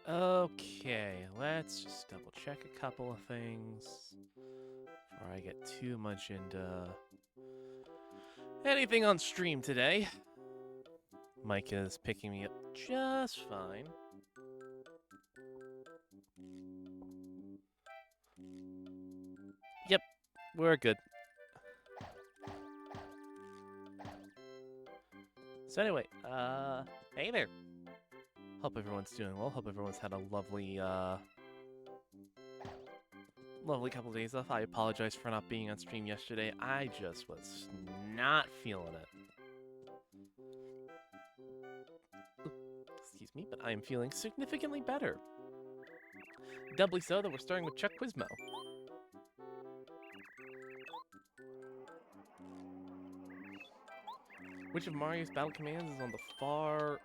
Okay, let's just double check a couple of things before I get too much into anything on stream today. Micah is picking me up just fine. Yep, we're good. So anyway, hey there. Hope everyone's doing well. Hope everyone's had a lovely, lovely couple of days off. I apologize for not being on stream yesterday. I just was not feeling it. Excuse me, but I am feeling significantly better. Doubly so that we're starting with Chuck Quizmo. Which of Mario's battle commands is on the far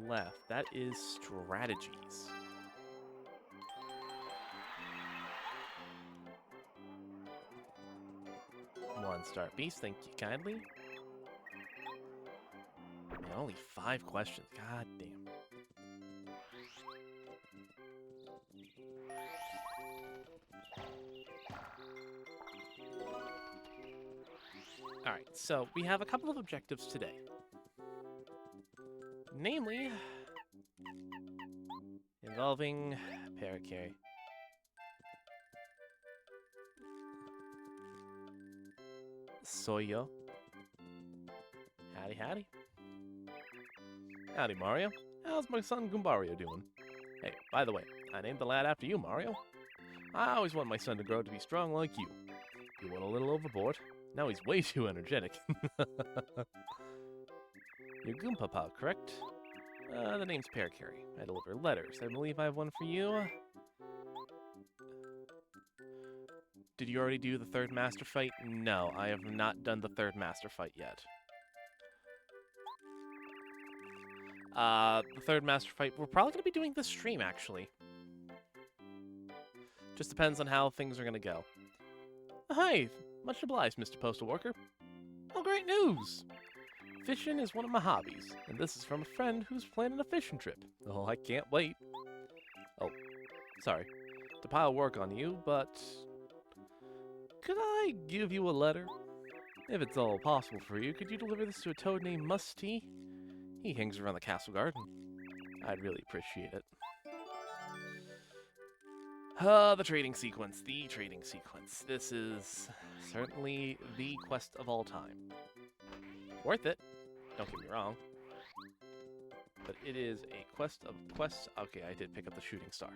left? That is strategies. One star piece, thank you kindly. Man, only 5 questions. God damn. Alright, so we have a couple of objectives today. Namely, involving Paracarry. Soyo. Howdy, howdy. Howdy, Mario. How's my son Goombario doing? Hey, by the way, I named the lad after you, Mario. I always want my son to grow up to be strong like you. He went a little overboard. Now he's way too energetic. You're Goompapa, correct? The name's Paracarry. I deliver letters. I believe I have one for you. Did you already do the third master fight? No, I have not done the third master fight yet. The third master fight, we're probably going to be doing this stream, actually. Just depends on how things are going to go. Hi, much obliged, Mr. Postal Worker. Oh, great news! Fishing is one of my hobbies, and this is from a friend who's planning a fishing trip. Oh, I can't wait. Oh, sorry to pile work on you, but could I give you a letter? If it's all possible for you, could you deliver this to a toad named Musty? He hangs around the castle garden. I'd really appreciate it. The trading sequence. The trading sequence. This is certainly the quest of all time. Worth it. Don't get me wrong. But it is a quest of quests. Okay, I did pick up the shooting star.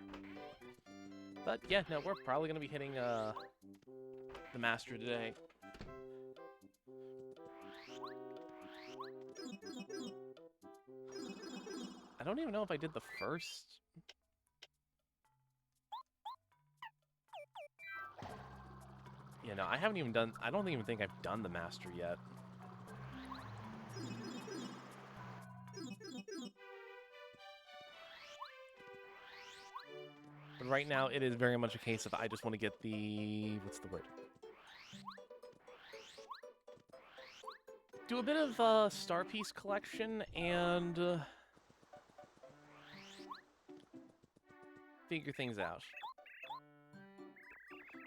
But yeah, no, we're probably going to be hitting the master today. I don't even know if I did the first. Yeah, no, I haven't even done. I don't even think I've done the master yet. But right now, it is very much a case of I just want to get the... What's the word? Do a bit of star piece collection and figure things out.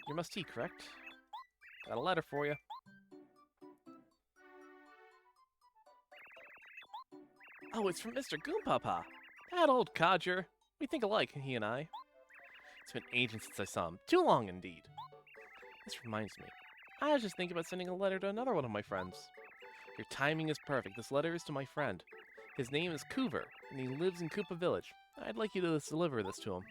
You're Musty, correct? Got a letter for you. Oh, it's from Mr. Goompapa. That old codger. We think alike, he and I. It's been ages since I saw him. Too long, indeed. This reminds me. I was just thinking about sending a letter to another one of my friends. Your timing is perfect. This letter is to my friend. His name is Coover, and he lives in Koopa Village. I'd like you to deliver this to him.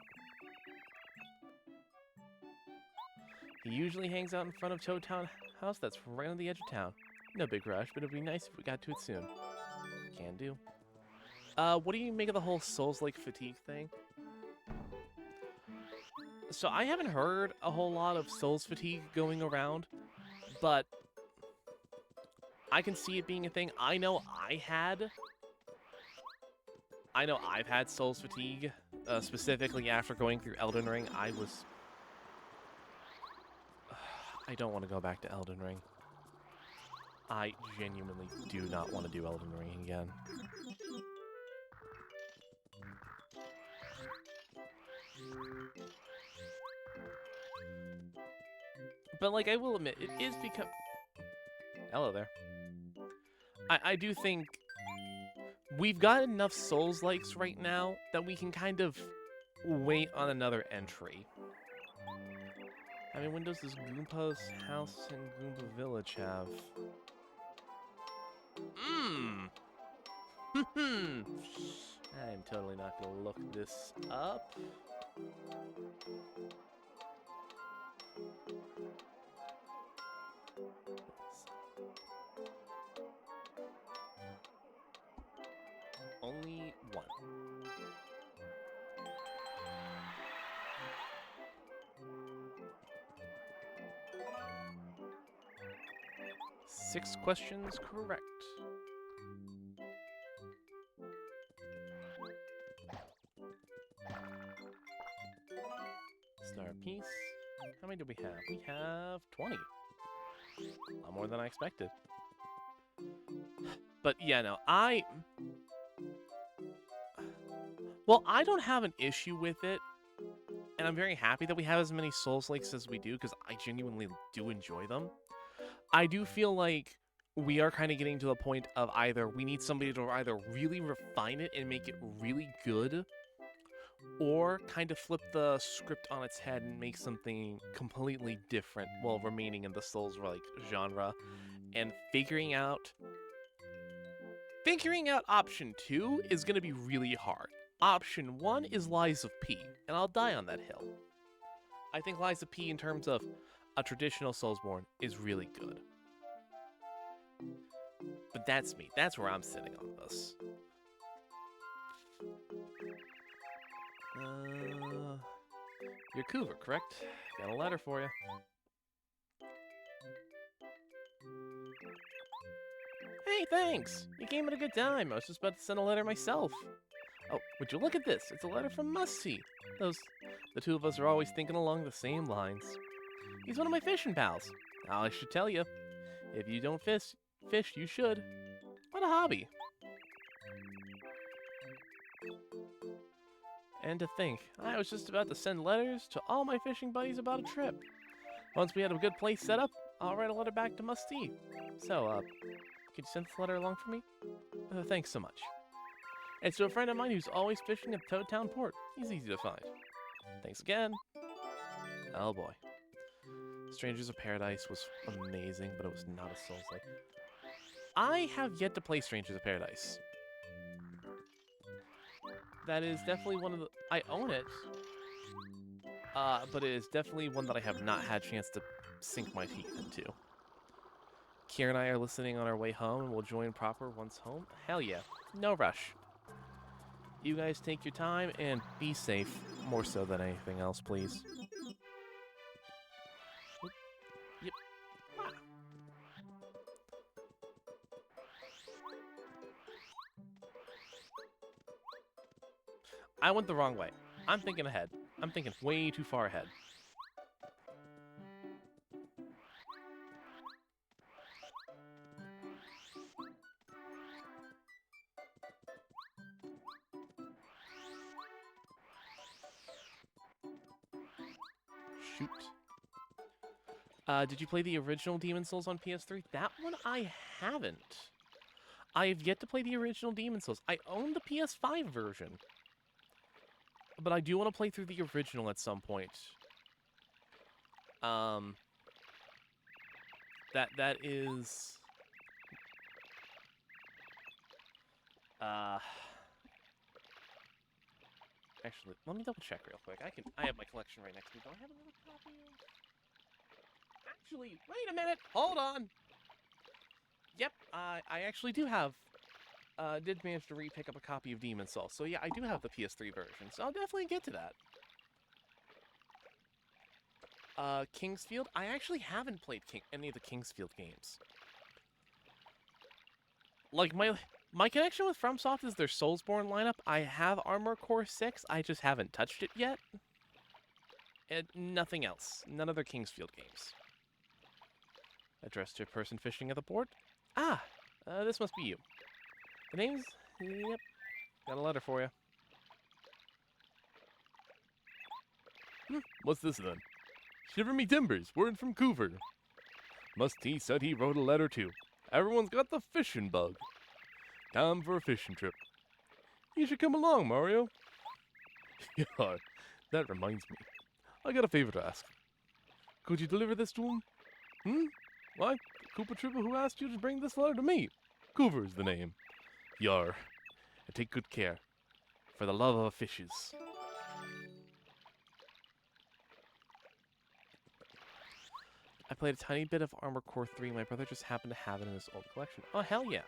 He usually hangs out in front of Toad Town House that's right on the edge of town. No big rush, but it'd be nice if we got to it soon. Can do. What do you make of the whole Souls-like fatigue thing? So I haven't heard a whole lot of Souls fatigue going around, but I can see it being a thing. I know I've had Souls fatigue, specifically after going through Elden Ring. I don't want to go back to Elden Ring. I genuinely do not want to do Elden Ring again. But, like, I will admit, it is become... Hello there. I do think we've got enough Souls-likes right now that we can kind of wait on another entry. How many windows does Goompa's house and Goomba Village have? I'm totally not gonna look this up. Only one. Six questions correct. Star piece. How many do we have? We have 20. A lot more than I expected. But yeah, no, well, I don't have an issue with it, and I'm very happy that we have as many Souls-likes as we do, because I genuinely do enjoy them. I do feel like we are kind of getting to the point of either we need somebody to either really refine it and make it really good, or kind of flip the script on its head and make something completely different while remaining in the Souls-like genre. And figuring out option 2 is going to be really hard. Option 1 is Lies of P, and I'll die on that hill. I think Lies of P, in terms of a traditional Soulsborne, is really good. But that's me. That's where I'm sitting on this. You're Coover, correct? Got a letter for you. Hey, thanks! You came at a good time. I was just about to send a letter myself. Oh, would you look at this? It's a letter from Musty. The two of us are always thinking along the same lines. He's one of my fishing pals. Now, I should tell you, if you don't fish, you should. What a hobby. And to think, I was just about to send letters to all my fishing buddies about a trip. Once we had a good place set up, I'll write a letter back to Musty. So, could you send this letter along for me? Thanks so much. It's to a friend of mine who's always fishing at Toad Town Port. He's easy to find. Thanks again. Oh boy. Strangers of Paradise was amazing, but it was not a Souls-like. I have yet to play Strangers of Paradise. That is definitely one of the... I own it. But it is definitely one that I have not had a chance to sink my teeth into. Kira and I are listening on our way home, and we'll join proper once home. Hell yeah. No rush. You guys take your time and be safe, more so than anything else, please. Oop. Yep. Ah. I went the wrong way. I'm thinking ahead. I'm thinking way too far ahead. Shoot. Did you play the original Demon Souls on PS3? That one I haven't. I have yet to play the original Demon Souls. I own the PS5 version. But I do want to play through the original at some point. That is... Actually, let me double check real quick. I have my collection right next to me. Do I have another copy of... Actually, wait a minute! Hold on! Yep, I actually do have... did manage to re-pick up a copy of Demon Souls. So yeah, I do have the PS3 version, so I'll definitely get to that. Kingsfield? I actually haven't played any of the Kingsfield games. Like, my connection with FromSoft is their Soulsborne lineup. I have Armored Core 6, I just haven't touched it yet. And nothing else. None of their Kingsfield games. Addressed to a person fishing at the port? Ah! This must be you. The name's... Yep. Got a letter for you. What's this then? Shiver me timbers, word from Coover. Musty said he wrote a letter too. Everyone's got the fishing bug. Time for a fishing trip. You should come along, Mario. Yeah, that reminds me. I got a favor to ask. Could you deliver this to him? Why, the Koopa Trooper who asked you to bring this letter to me. Coover is the name. Yar. And take good care. For the love of fishes. I played a tiny bit of Armored Core 3. My brother just happened to have it in his old collection. Oh, hell yeah.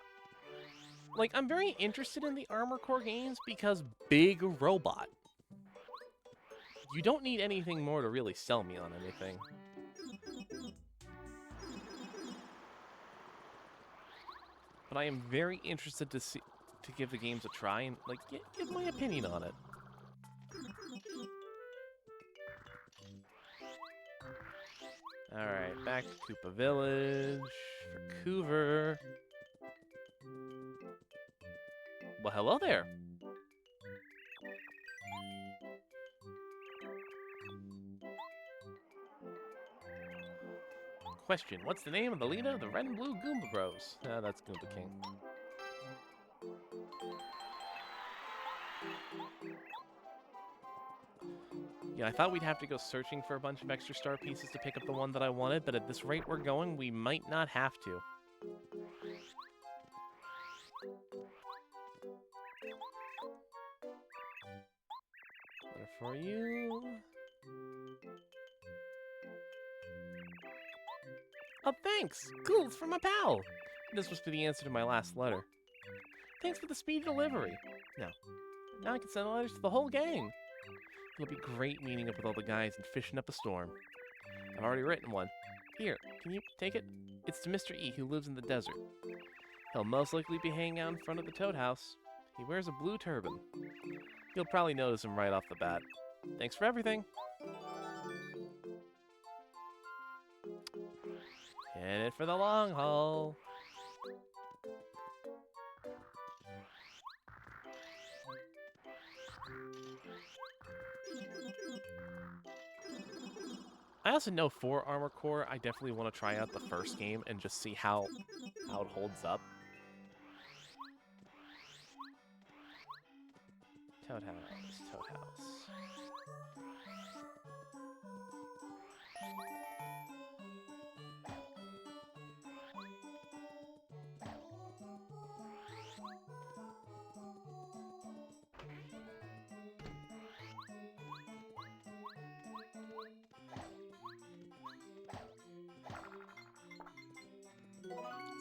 Like, I'm very interested in the Armored Core games because big robot. You don't need anything more to really sell me on anything. But I am very interested to give the games a try and, like, give my opinion on it. Alright, back to Koopa Village for Coover. Well, hello there. Question, what's the name of the leader of the Red and Blue Goomba Bros? Ah, that's Goomba King. Yeah, I thought we'd have to go searching for a bunch of extra star pieces to pick up the one that I wanted, but at this rate we're going, we might not have to. Letter for you. Oh, thanks! Cool, it's from my pal! This must be the answer to my last letter. Thanks for the speedy delivery. Now I can send letters to the whole gang. It'll be great meeting up with all the guys and fishing up a storm. I've already written one. Here, can you take it? It's to Mr. E, who lives in the desert. He'll most likely be hanging out in front of the Toad House. He wears a blue turban. You'll probably notice him right off the bat. Thanks for everything. In it for the long haul. I also know for Armored Core, I definitely want to try out the first game and just see how it holds up. Toad House, Toad House.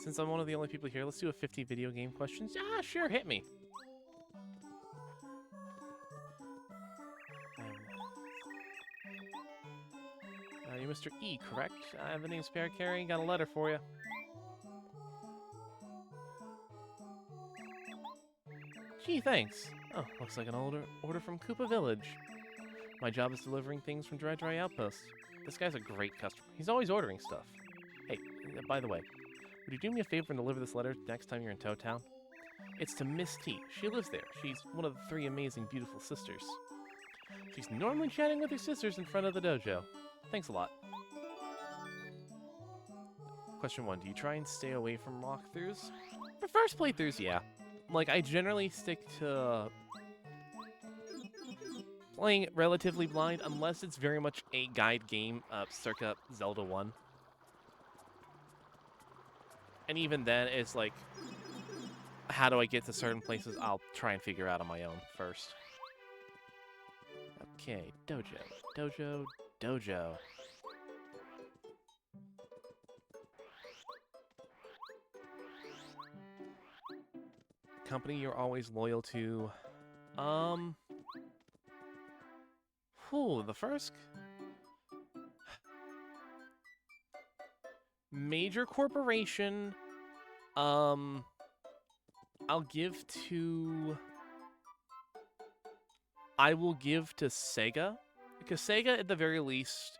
Since I'm one of the only people here, let's do a 50 video game questions. Ah, sure, hit me. You're Mr. E, correct? The name's Carry. Got a letter for you. Gee, thanks. Oh, looks like an order from Koopa Village. My job is delivering things from Dry Outpost. This guy's a great customer. He's always ordering stuff. Hey, by the way, would you do me a favor and deliver this letter next time you're in Toad Town? It's to Miss T. She lives there. She's one of the 3 amazing, beautiful sisters. She's normally chatting with her sisters in front of the dojo. Thanks a lot. Question 1. Do you try and stay away from walkthroughs? For first playthroughs, yeah. Like, I generally stick to playing relatively blind unless it's very much a guide game, circa Zelda 1. And even then, it's like, how do I get to certain places? I'll try and figure out on my own first. Okay, dojo. Company you're always loyal to. The first major corporation, I'll give to... I will give to Sega, because Sega, at the very least,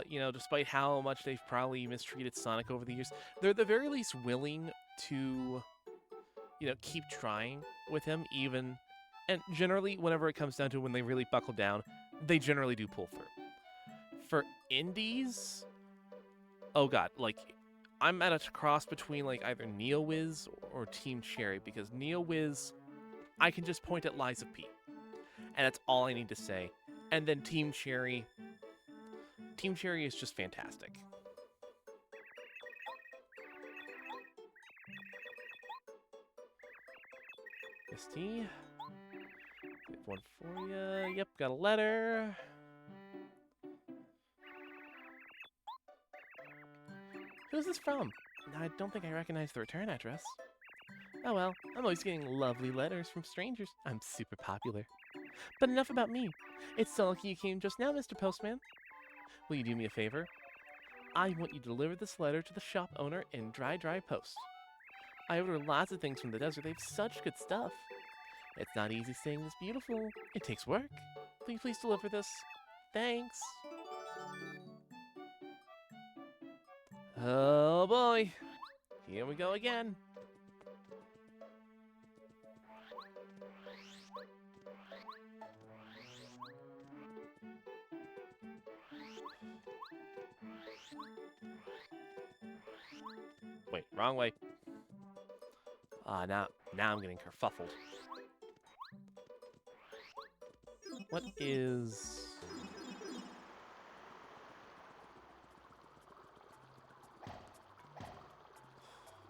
you know, despite how much they've probably mistreated Sonic over the years, they're at the very least willing to, you know, keep trying with him, even, and generally, whenever it comes down to when they really buckle down, they generally do pull through. For indies, oh god, like I'm at a cross between like either NeoWiz or Team Cherry, because NeoWiz, I can just point at Lies of P, and that's all I need to say. And then Team Cherry is just fantastic. Misty, one for you. Yep, got a letter. Who's this from? I don't think I recognize the return address. Oh well, I'm always getting lovely letters from strangers. I'm super popular. But enough about me. It's so lucky you came just now, Mr. Postman. Will you do me a favor? I want you to deliver this letter to the shop owner in Dry Post. I order lots of things from the desert. They have such good stuff. It's not easy staying this beautiful. It takes work. Will you please deliver this? Thanks. Oh boy. Here we go again. Wait, wrong way. Now I'm getting kerfuffled. What is...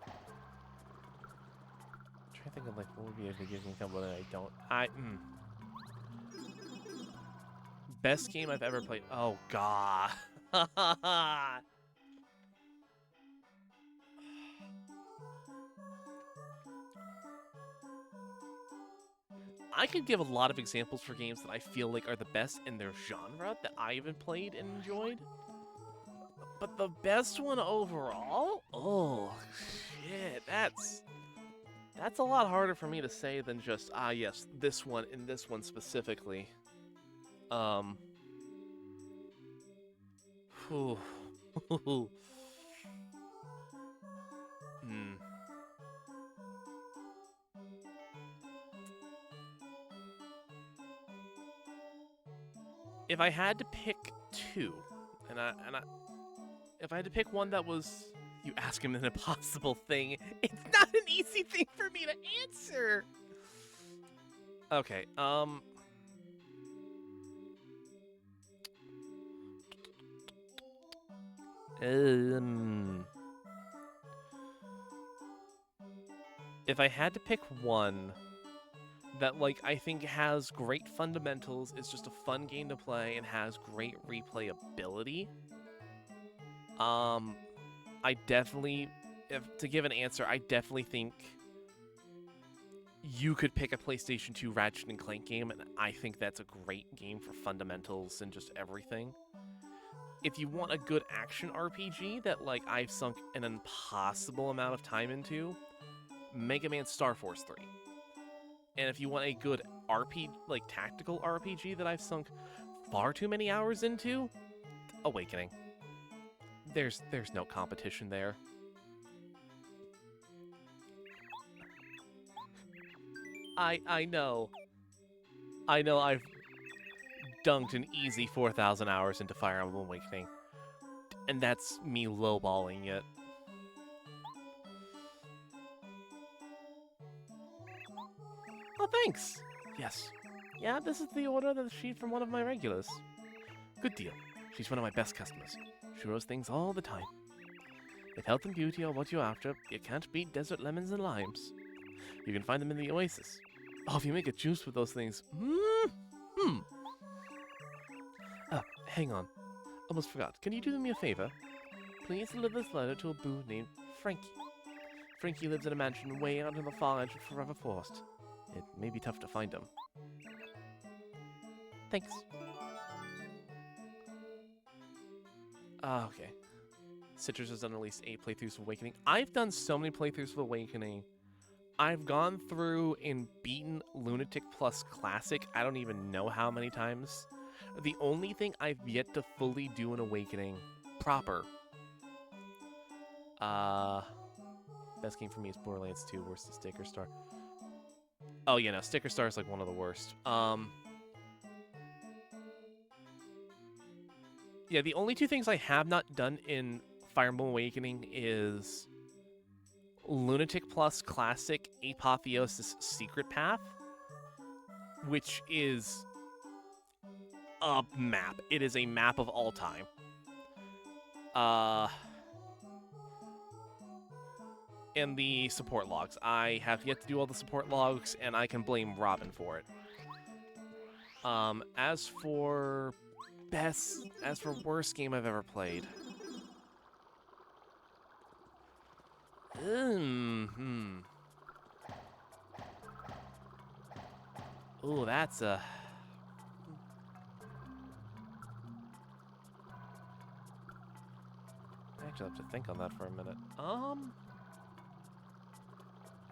I'm trying to think of like what would be a video game combo that I don't. Best game I've ever played. Oh god. I could give a lot of examples for games that I feel like are the best in their genre that I even played and enjoyed. But the best one overall? Oh, shit. That's a lot harder for me to say than just, yes, this one and this one specifically. Whew. If I had to pick two, if I had to pick one that was, you ask him an impossible thing, it's not an easy thing for me to answer. Okay, if I had to pick one that, like, I think has great fundamentals, is just a fun game to play, and has great replayability, I definitely, to give an answer, I definitely think you could pick a PlayStation 2 Ratchet & Clank game, and I think that's a great game for fundamentals and just everything. If you want a good action RPG that, like, I've sunk an impossible amount of time into, Mega Man Star Force 3. And if you want a good tactical RPG that I've sunk far too many hours into, Awakening. There's no competition there. I know. I know I've dunked an easy 4,000 hours into Fire Emblem Awakening. And that's me lowballing it. Oh, thanks. Yes. Yeah, this is the order that sheet from one of my regulars. Good deal. She's one of my best customers. She rows things all the time. If health and beauty are what you're after, you can't beat desert lemons and limes. You can find them in the oasis. Oh, if you make a juice with those things. Hang on. Almost forgot. Can you do me a favor? Please deliver this letter to a boo named Frankie. Frankie lives in a mansion way out in the far edge of Forever Forest. It may be tough to find him. Thanks. Okay. Citrus has done at least 8 playthroughs of Awakening. I've done so many playthroughs of Awakening. I've gone through and beaten Lunatic Plus Classic I don't even know how many times. The only thing I've yet to fully do in Awakening proper. Best game for me is Borderlands 2, worst is Sticker Star. Oh yeah, no, Sticker Star is like one of the worst. Yeah, the only two things I have not done in Fire Emblem Awakening is Lunatic Plus Classic Apotheosis Secret Path, which is a map. It is a map of all time. And the support logs. I have yet to do all the support logs, and I can blame Robin for it. As for worst game I've ever played. Ooh, that's a... I actually have to think on that for a minute.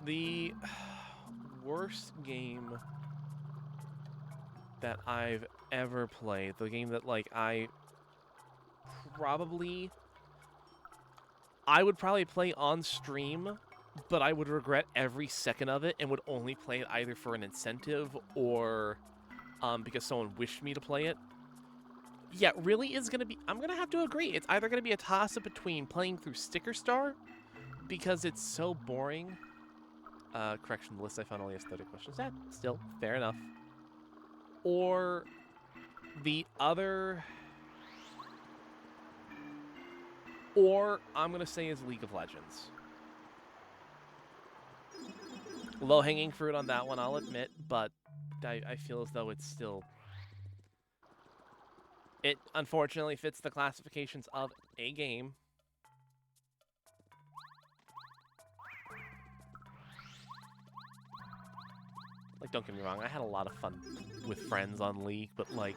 The worst game that I've ever played, the game that, like, I would probably play on stream, but I would regret every second of it and would only play it either for an incentive or because someone wished me to play it. Yeah, really is going to be... I'm going to have to agree. It's either going to be a toss-up between playing through Sticker Star, because it's so boring. Correction, the list I found only has 30 questions. That still, fair enough. Or the other... Or I'm going to say is League of Legends. Low-hanging fruit on that one, I'll admit, but I feel as though it's still... It unfortunately fits the classifications of a game. Like, don't get me wrong, I had a lot of fun with friends on League, but like...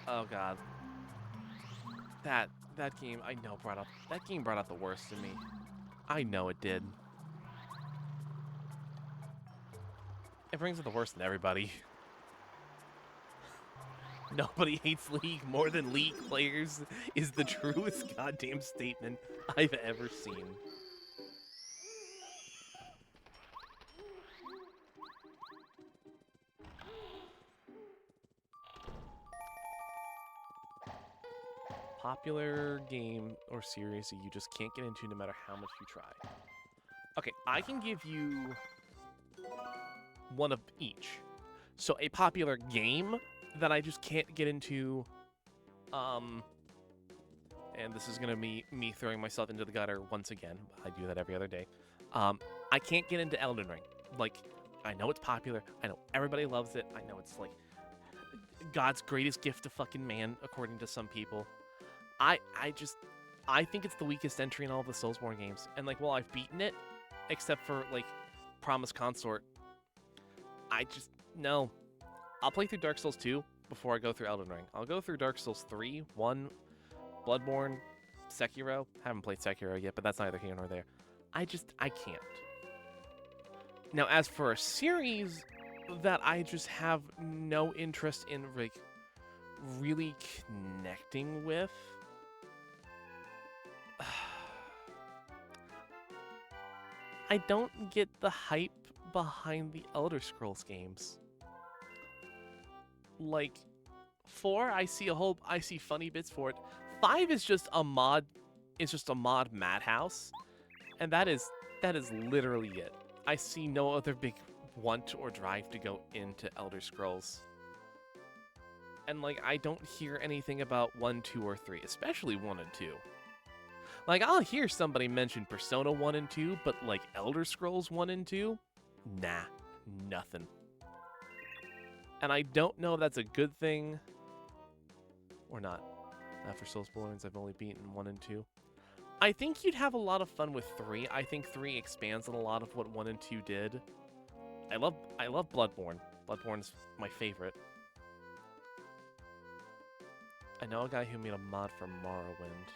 Oh god. That game, I know, that game brought out the worst in me. I know it did. It brings out the worst in everybody. Nobody hates League more than League players is the truest goddamn statement I've ever seen. Popular game or series that you just can't get into no matter how much you try. Okay, I can give you one of each. So a popular game that I just can't get into, and this is gonna be me throwing myself into the gutter once again. I do that every other day. I can't get into Elden Ring. Like, I know it's popular. I know everybody loves it. I know it's like God's greatest gift to fucking man, according to some people. I think it's the weakest entry in all of the Soulsborne games. And like, well, I've beaten it, except for like Promised Consort. No. I'll play through Dark Souls 2 before I go through Elden Ring. I'll go through Dark Souls 3, 1, Bloodborne, Sekiro. Haven't played Sekiro yet, but that's neither here nor there. I can't. Now, as for a series that I just have no interest in, like, really connecting with, I don't get the hype behind the Elder Scrolls games. Like, 4, I see funny bits for it. 5 is just a mod. It's just a mod madhouse, and that is literally it. I see no other big want or drive to go into Elder Scrolls. And like, I don't hear anything about 1, 2, or 3, especially 1 and 2. Like, I'll hear somebody mention Persona 1 and 2, but like Elder Scrolls 1 and 2, nah, nothing. And I don't know if that's a good thing or not. After Soulsborne, I've only beaten 1 and 2. I think you'd have a lot of fun with 3. I think 3 expands on a lot of what 1 and 2 did. I love Bloodborne. Bloodborne's my favorite. I know a guy who made a mod for Morrowind.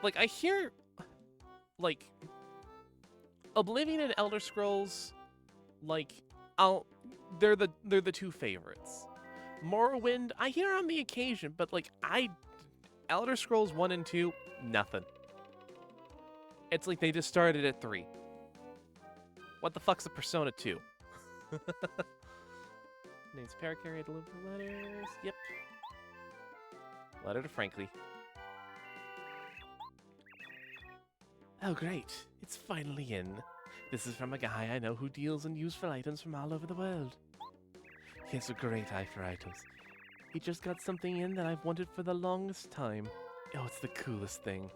Like, I hear, like, Oblivion and Elder Scrolls, like, they're the two favorites. Morrowind, I hear on the occasion, but like, Elder Scrolls 1 and 2, nothing. It's like they just started at 3. What the fuck's a Persona 2? Name's Paracarry. I deliver letters. Yep. Letter to Frankly. Oh, great. It's finally in. This is from a guy I know who deals in useful items from all over the world. He has a great eye for items. He just got something in that I've wanted for the longest time. Oh, it's the coolest thing.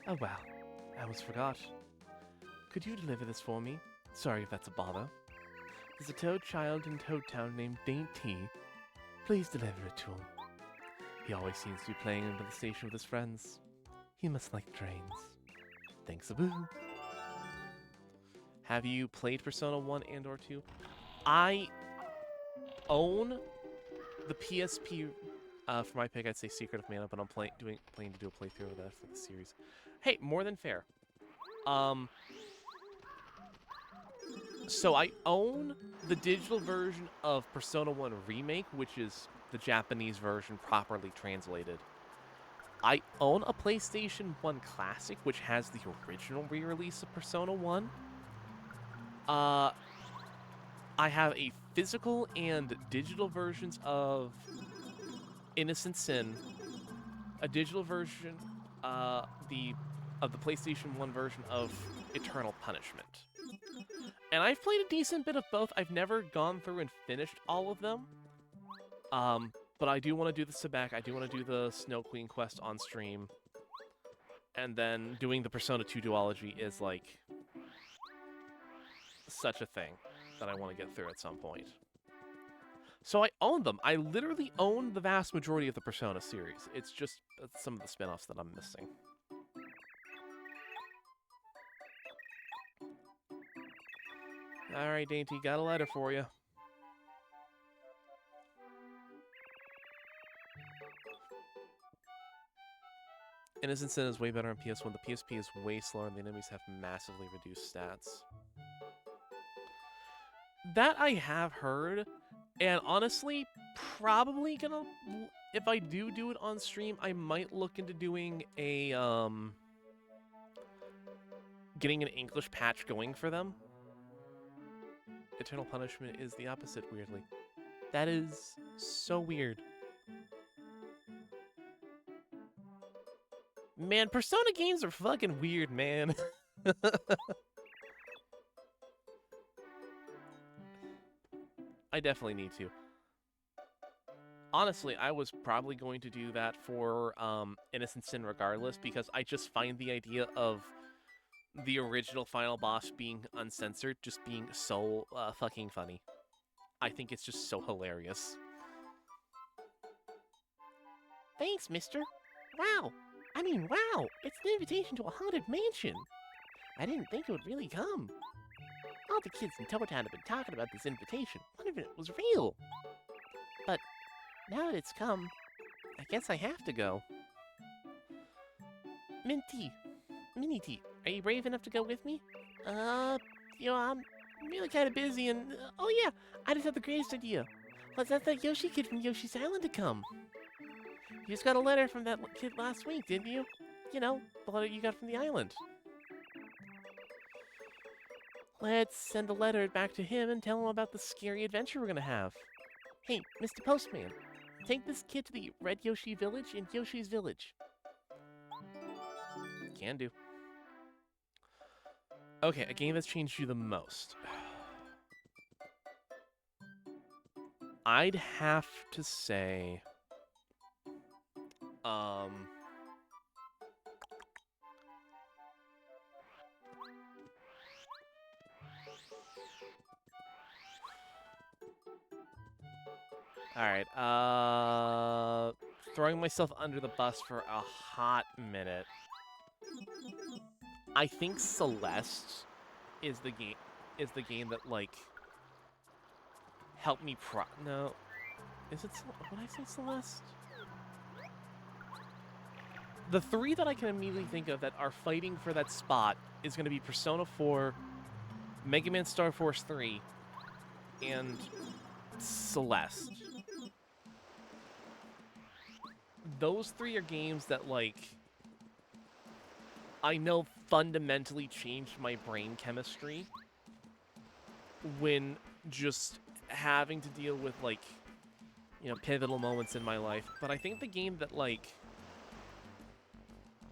Oh, well. I almost forgot. Could you deliver this for me? Sorry if that's a bother. There's a toad child in Toad Town named Dainty. Please deliver it to him. He always seems to be playing under the station with his friends. He must like trains. Thanks a boo. Have you played Persona 1 and or 2? I own the PSP for my pick. I'd say Secret of Mana, but I'm planning to do a playthrough of that for the series. Hey, more than fair. So I own the digital version of Persona 1 Remake, which is the Japanese version properly translated. I own a PlayStation 1 Classic, which has the original re-release of Persona 1. I have a physical and digital versions of Innocent Sin, a digital version, of the PlayStation 1 version of Eternal Punishment. And I've played a decent bit of both. I've never gone through and finished all of them. But I do want to do the Sebek. I do want to do the Snow Queen quest on stream. And then doing the Persona 2 duology is like such a thing that I want to get through at some point. So I own them. I literally own the vast majority of the Persona series. It's just some of the spin-offs that I'm missing. Alright, Dainty, got a letter for you. Innocent Sin is way better on PS1. The PSP is way slower and the enemies have massively reduced stats. That I have heard, and honestly, probably gonna, if I do it on stream, I might look into doing a, getting an English patch going for them. Eternal Punishment is the opposite, weirdly. That is so weird. Man, Persona games are fucking weird, man. I definitely need to. Honestly, I was probably going to do that for Innocent Sin regardless, because I just find the idea of the original final boss being uncensored just being so fucking funny. I think it's just so hilarious. Thanks, mister. Wow. I mean, wow. It's an invitation to a haunted mansion. I didn't think it would really come. All the kids in Toad Town have been talking about this invitation. What if it was real? But now that it's come, I guess I have to go. Minnie T, are you brave enough to go with me? I'm really kind of busy and... oh yeah, I just had the greatest idea. Let's ask that Yoshi kid from Yoshi's Island to come. You just got a letter from that kid last week, didn't you? You know, the letter you got from the island. Let's send a letter back to him and tell him about the scary adventure we're gonna have. Hey, Mr. Postman, take this kid to the Red Yoshi Village in Yoshi's Village. Can do. Okay, a game that's changed you the most. I'd have to say... Alright, throwing myself under the bus for a hot minute. I think Celeste is the game that, like, helped me no. Is it, would I say Celeste? The three that I can immediately think of that are fighting for that spot is going to be Persona 4, Mega Man Star Force 3, and Celeste. Those three are games that, like, I know fundamentally changed my brain chemistry when just having to deal with, like, you know, pivotal moments in my life. But I think the game that, like,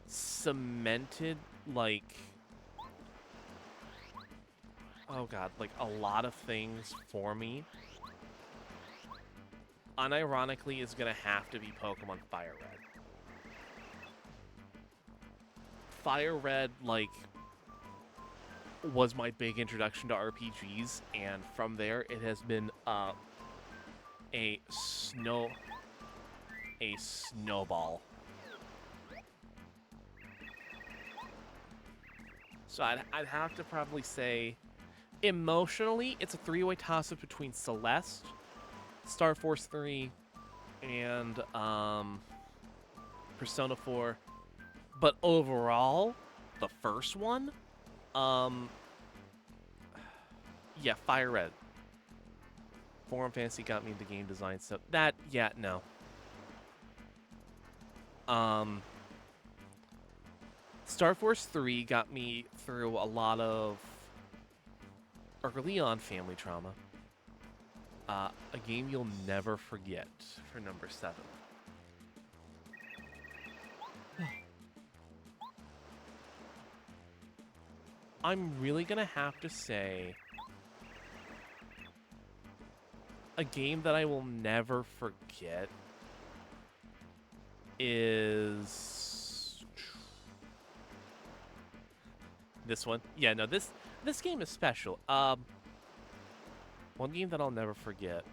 cemented, like, oh god, like, a lot of things for me, unironically, is gonna have to be Pokemon Fire Red. Fire Red, like, was my big introduction to RPGs, and from there, it has been, a snowball. So I'd have to probably say, emotionally, it's a three-way toss-up between Celeste, Star Force 3, and Persona 4. But overall, the first one, yeah, Fire Red. Forum Fantasy got me the game design, so that, yeah, no. Star Force 3 got me through a lot of early on family trauma. A game you'll never forget for number 7. I'm really gonna have to say a game that I will never forget is this one. Yeah, no, this game is special. One game that I'll never forget.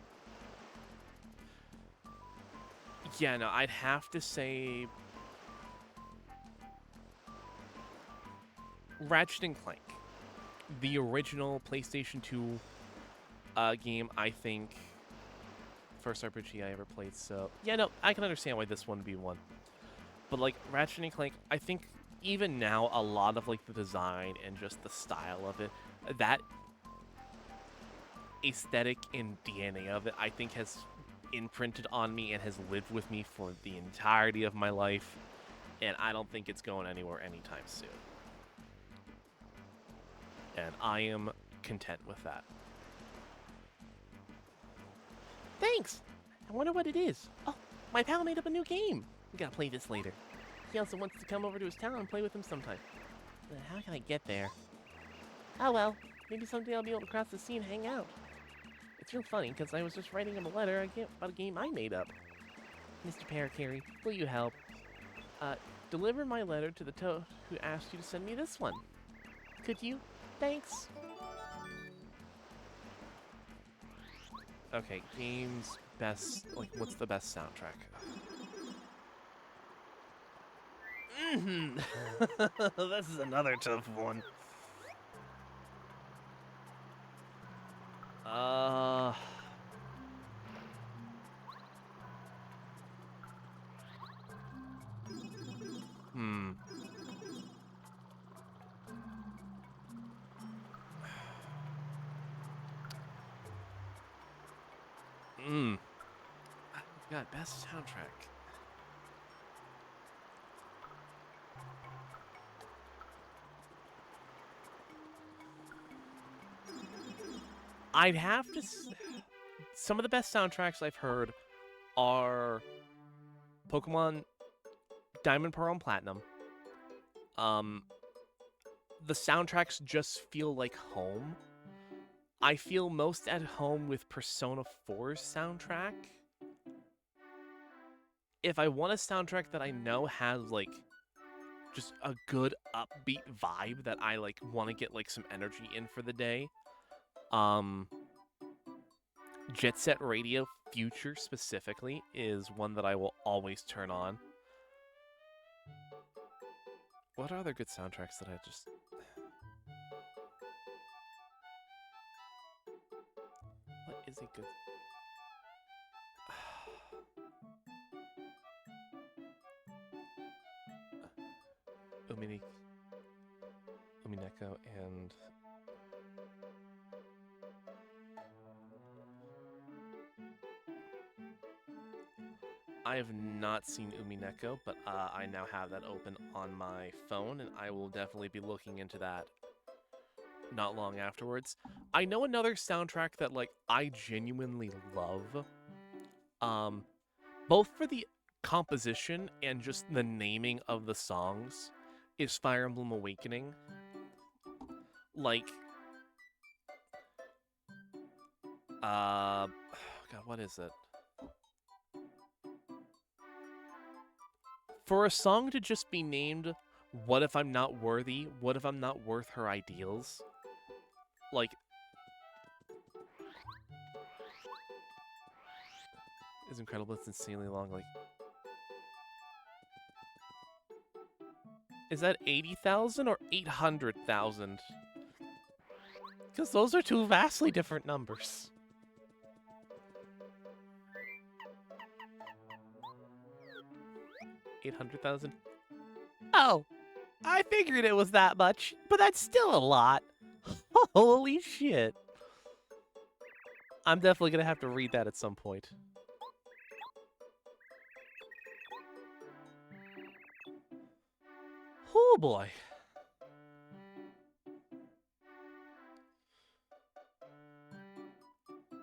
Yeah, no, I'd have to say Ratchet & Clank. The original PlayStation 2 game, I think, first RPG I ever played, so... Yeah, no, I can understand why this one would be one. But, like, Ratchet & Clank, I think even now, a lot of, like, the design and just the style of it, that aesthetic and DNA of it, I think has imprinted on me and has lived with me for the entirety of my life, and I don't think it's going anywhere anytime soon. And I am content with that. Thanks! I wonder what it is. Oh, my pal made up a new game. We gotta play this later. He also wants to come over to his town and play with him sometime. But how can I get there? Oh well, maybe someday I'll be able to cross the sea and hang out. It's real funny, because I was just writing him a letter about a game I made up. Mr. Parakarry, will you help? Deliver my letter to the toad who asked you to send me this one. Could you? Thanks. Okay, games best, like, what's the best soundtrack? This is another tough one. God, best soundtrack. I'd have to... Some of the best soundtracks I've heard are Pokemon Diamond, Pearl, and Platinum. The soundtracks just feel like home. I feel most at home with Persona 4's soundtrack. If I want a soundtrack that I know has, like, just a good upbeat vibe that I, like, want to get, like, some energy in for the day, Jet Set Radio Future specifically is one that I will always turn on. What are other good soundtracks that I just... What is a good... Umineko and... I have not seen Umineko, but I now have that open on my phone, and I will definitely be looking into that not long afterwards. I know another soundtrack that like I genuinely love. Both for the composition and just the naming of the songs is Fire Emblem Awakening. Like, God, what is it? For a song to just be named "What If I'm Not Worthy? What if I'm not worth her ideals?" Like, is incredible. It's insanely long. Like, is that 80,000 or 800,000? Because those are two vastly different numbers. $800,000. Oh, I figured it was that much, but that's still a lot. Holy shit. I'm definitely gonna have to read that at some point. Oh boy.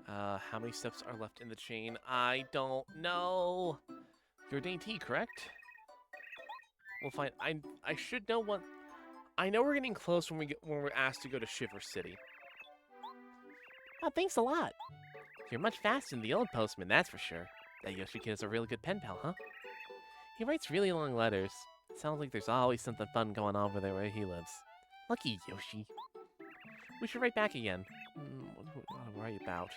How many steps are left in the chain? I don't know. You're dainty, correct? We'll find. I should know what. I know we're getting close when we're asked to go to Shiver City. Oh, thanks a lot. You're much faster than the old postman, that's for sure. That Yoshi kid is a really good pen pal, huh? He writes really long letters. Sounds like there's always something fun going on over there where he lives. Lucky Yoshi. We should write back again. What to write about?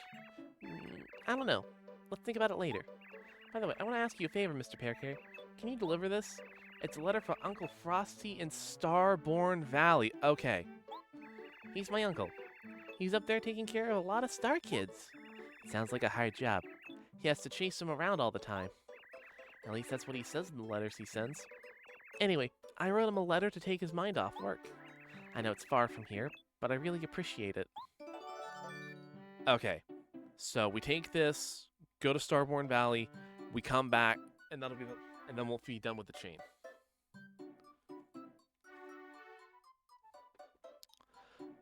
I don't know. Let's think about it later. By the way, I want to ask you a favor, Mr. Pearcare. Can you deliver this? It's a letter for Uncle Frosty in Starborn Valley. Okay. He's my uncle. He's up there taking care of a lot of star kids. Sounds like a hard job. He has to chase them around all the time. At least that's what he says in the letters he sends. Anyway, I wrote him a letter to take his mind off work. I know it's far from here, but I really appreciate it. Okay, so we take this, go to Starborn Valley, we come back, and that'll be and then we'll be done with the chain.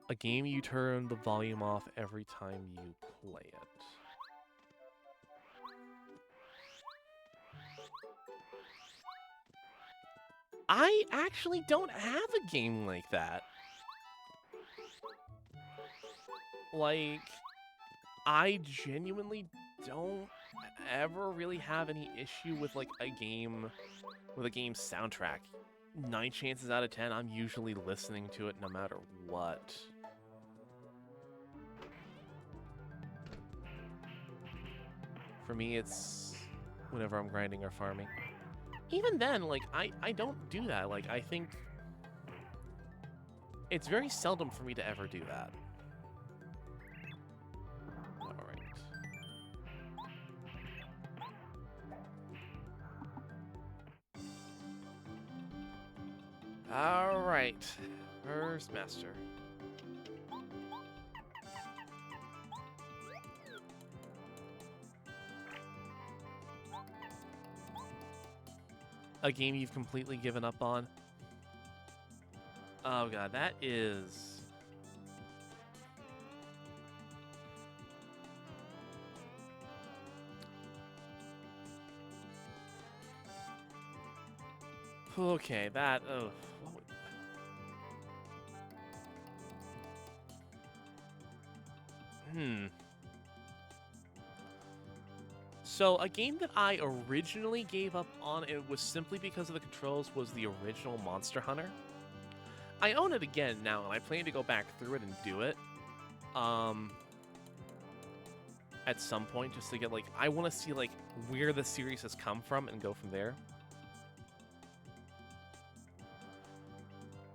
A game you turn the volume off every time you play it. I actually don't have a game like that. Like, I genuinely don't ever really have any issue with like a game's soundtrack. 9 chances out of 10, I'm usually listening to it no matter what. For me, it's whenever I'm grinding or farming. Even then, like, I don't do that. Like, I think it's very seldom for me to ever do that. Alright. Alright. First master. A game you've completely given up on? Oh god, that is... Okay, that... Oh, So, a game that I originally gave up on, it was simply because of the controls, was the original Monster Hunter. I own it again now, and I plan to go back through it and do it. At some point, just to get, like, I want to see, like, where the series has come from and go from there.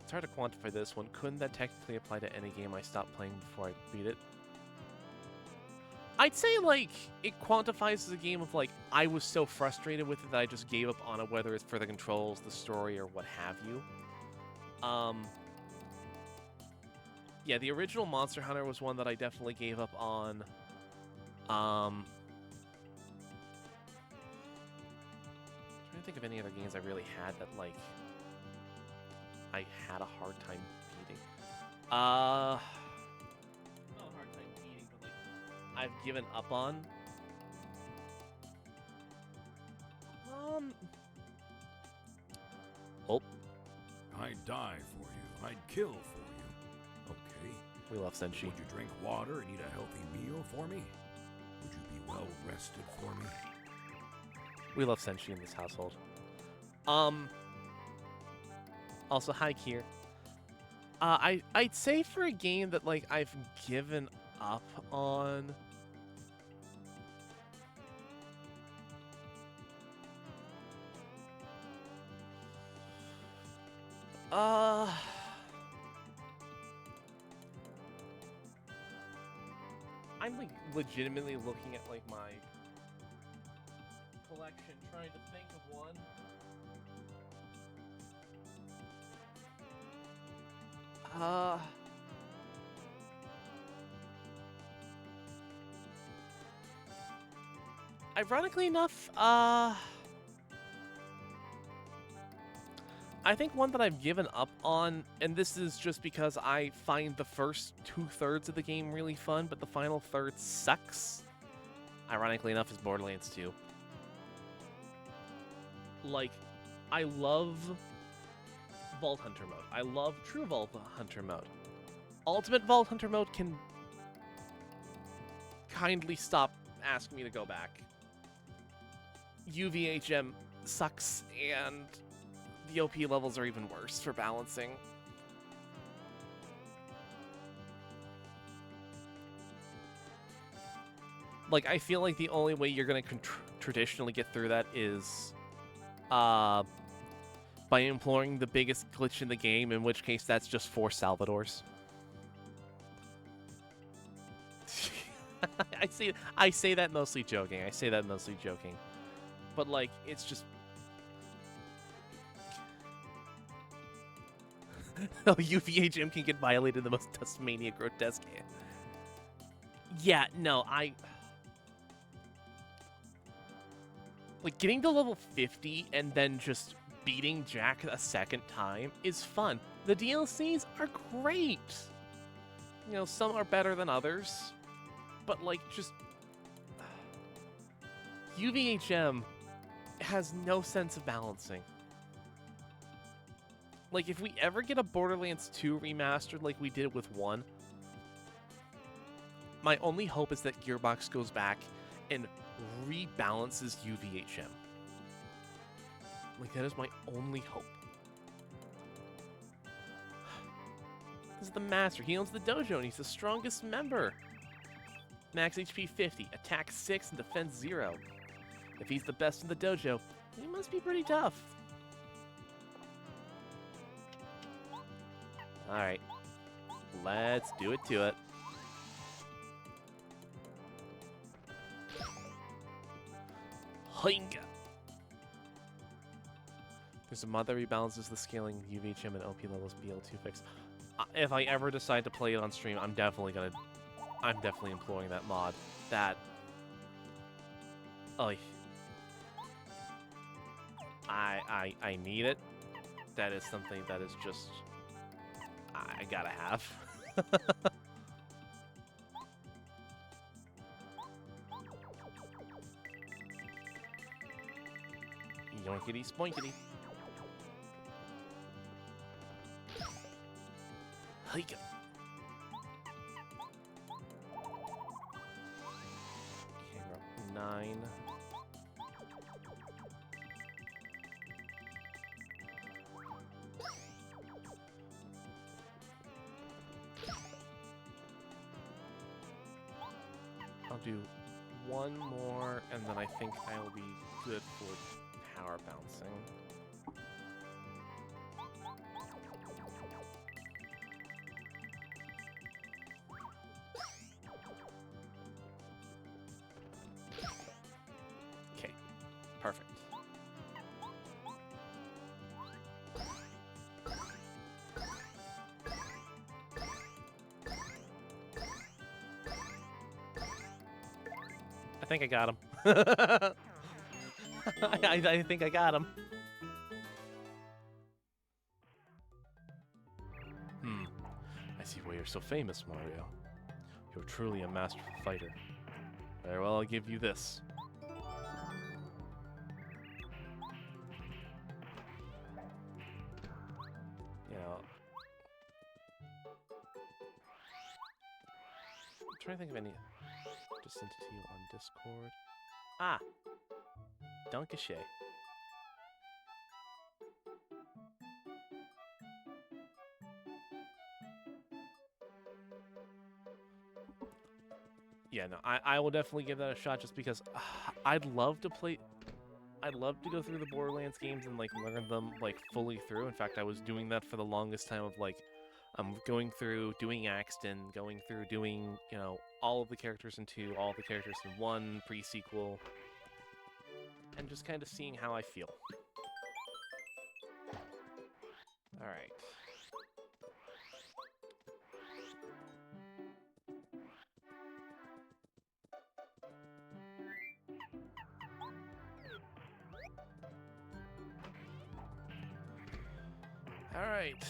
It's hard to quantify this one. Couldn't that technically apply to any game I stopped playing before I beat it? I'd say, like, it quantifies as a game of, like, I was so frustrated with it that I just gave up on it, whether it's for the controls, the story, or what have you. Yeah, the original Monster Hunter was one that I definitely gave up on. I'm trying to think of any other games I really had that, like, I had a hard time beating. I've given up on. Oh. I'd die for you. I'd kill for you. Okay. We love Senshi. Would you drink water and eat a healthy meal for me? Would you be well rested for me? We love Senshi in this household. Also, hi, Kier. I'd say for a game that, like, I've given up on... I'm, like, legitimately looking at, like, my collection, trying to think of one. Ironically enough, I think one that I've given up on, and this is just because I find the first 2/3 of the game really fun, but the final third sucks, ironically enough, is Borderlands 2. Like, I love Vault Hunter mode. I love True Vault Hunter mode. Ultimate Vault Hunter mode can kindly stop asking me to go back. UVHM sucks, and the OP levels are even worse for balancing. Like, I feel like the only way you're going to traditionally get through that is by employing the biggest glitch in the game, in which case that's just 4 Salvadors. I say that mostly joking. But, like, it's just... Oh, UVHM can get violated in the most Tasmania grotesque. Yeah, no, like, getting to level 50 and then just beating Jack a second time is fun. The DLCs are great. You know, some are better than others. But, like, just... UVHM has no sense of balancing. Like, if we ever get a Borderlands 2 remastered like we did with 1, my only hope is that Gearbox goes back and rebalances UVHM. Like, that is my only hope. This is the Master. He owns the dojo, and he's the strongest member. Max HP 50, attack 6, and defense 0. If he's the best in the dojo, he must be pretty tough. Alright. Let's do it to it. Hinga! There's a mod that rebalances the scaling UVHM and OP levels BL2 fix. If I ever decide to play it on stream, I'm definitely employing that mod. That... Oh, I need it. That is something that is just... I gotta have. Yoinkity spoinkity. Hike. Okay, we're up 9. I'll do one more, and then I think I will be good for power bouncing. Okay, perfect. I think I got him. I think I got him. I see why you're so famous, Mario. You're truly a masterful fighter. Very well, I'll give you this. You know, I'm trying to think of any. Just sent it to you on Discord. Ah, Dunkashay. Yeah, no, I will definitely give that a shot just because I'd love to play. I'd love to go through the Borderlands games and like learn them like fully through. In fact, I was doing that for the longest time of like going through doing Axton, going through doing, you know, all of the characters in 2, all of the characters in 1, pre-sequel, and just kind of seeing how I feel. Alright. Alright.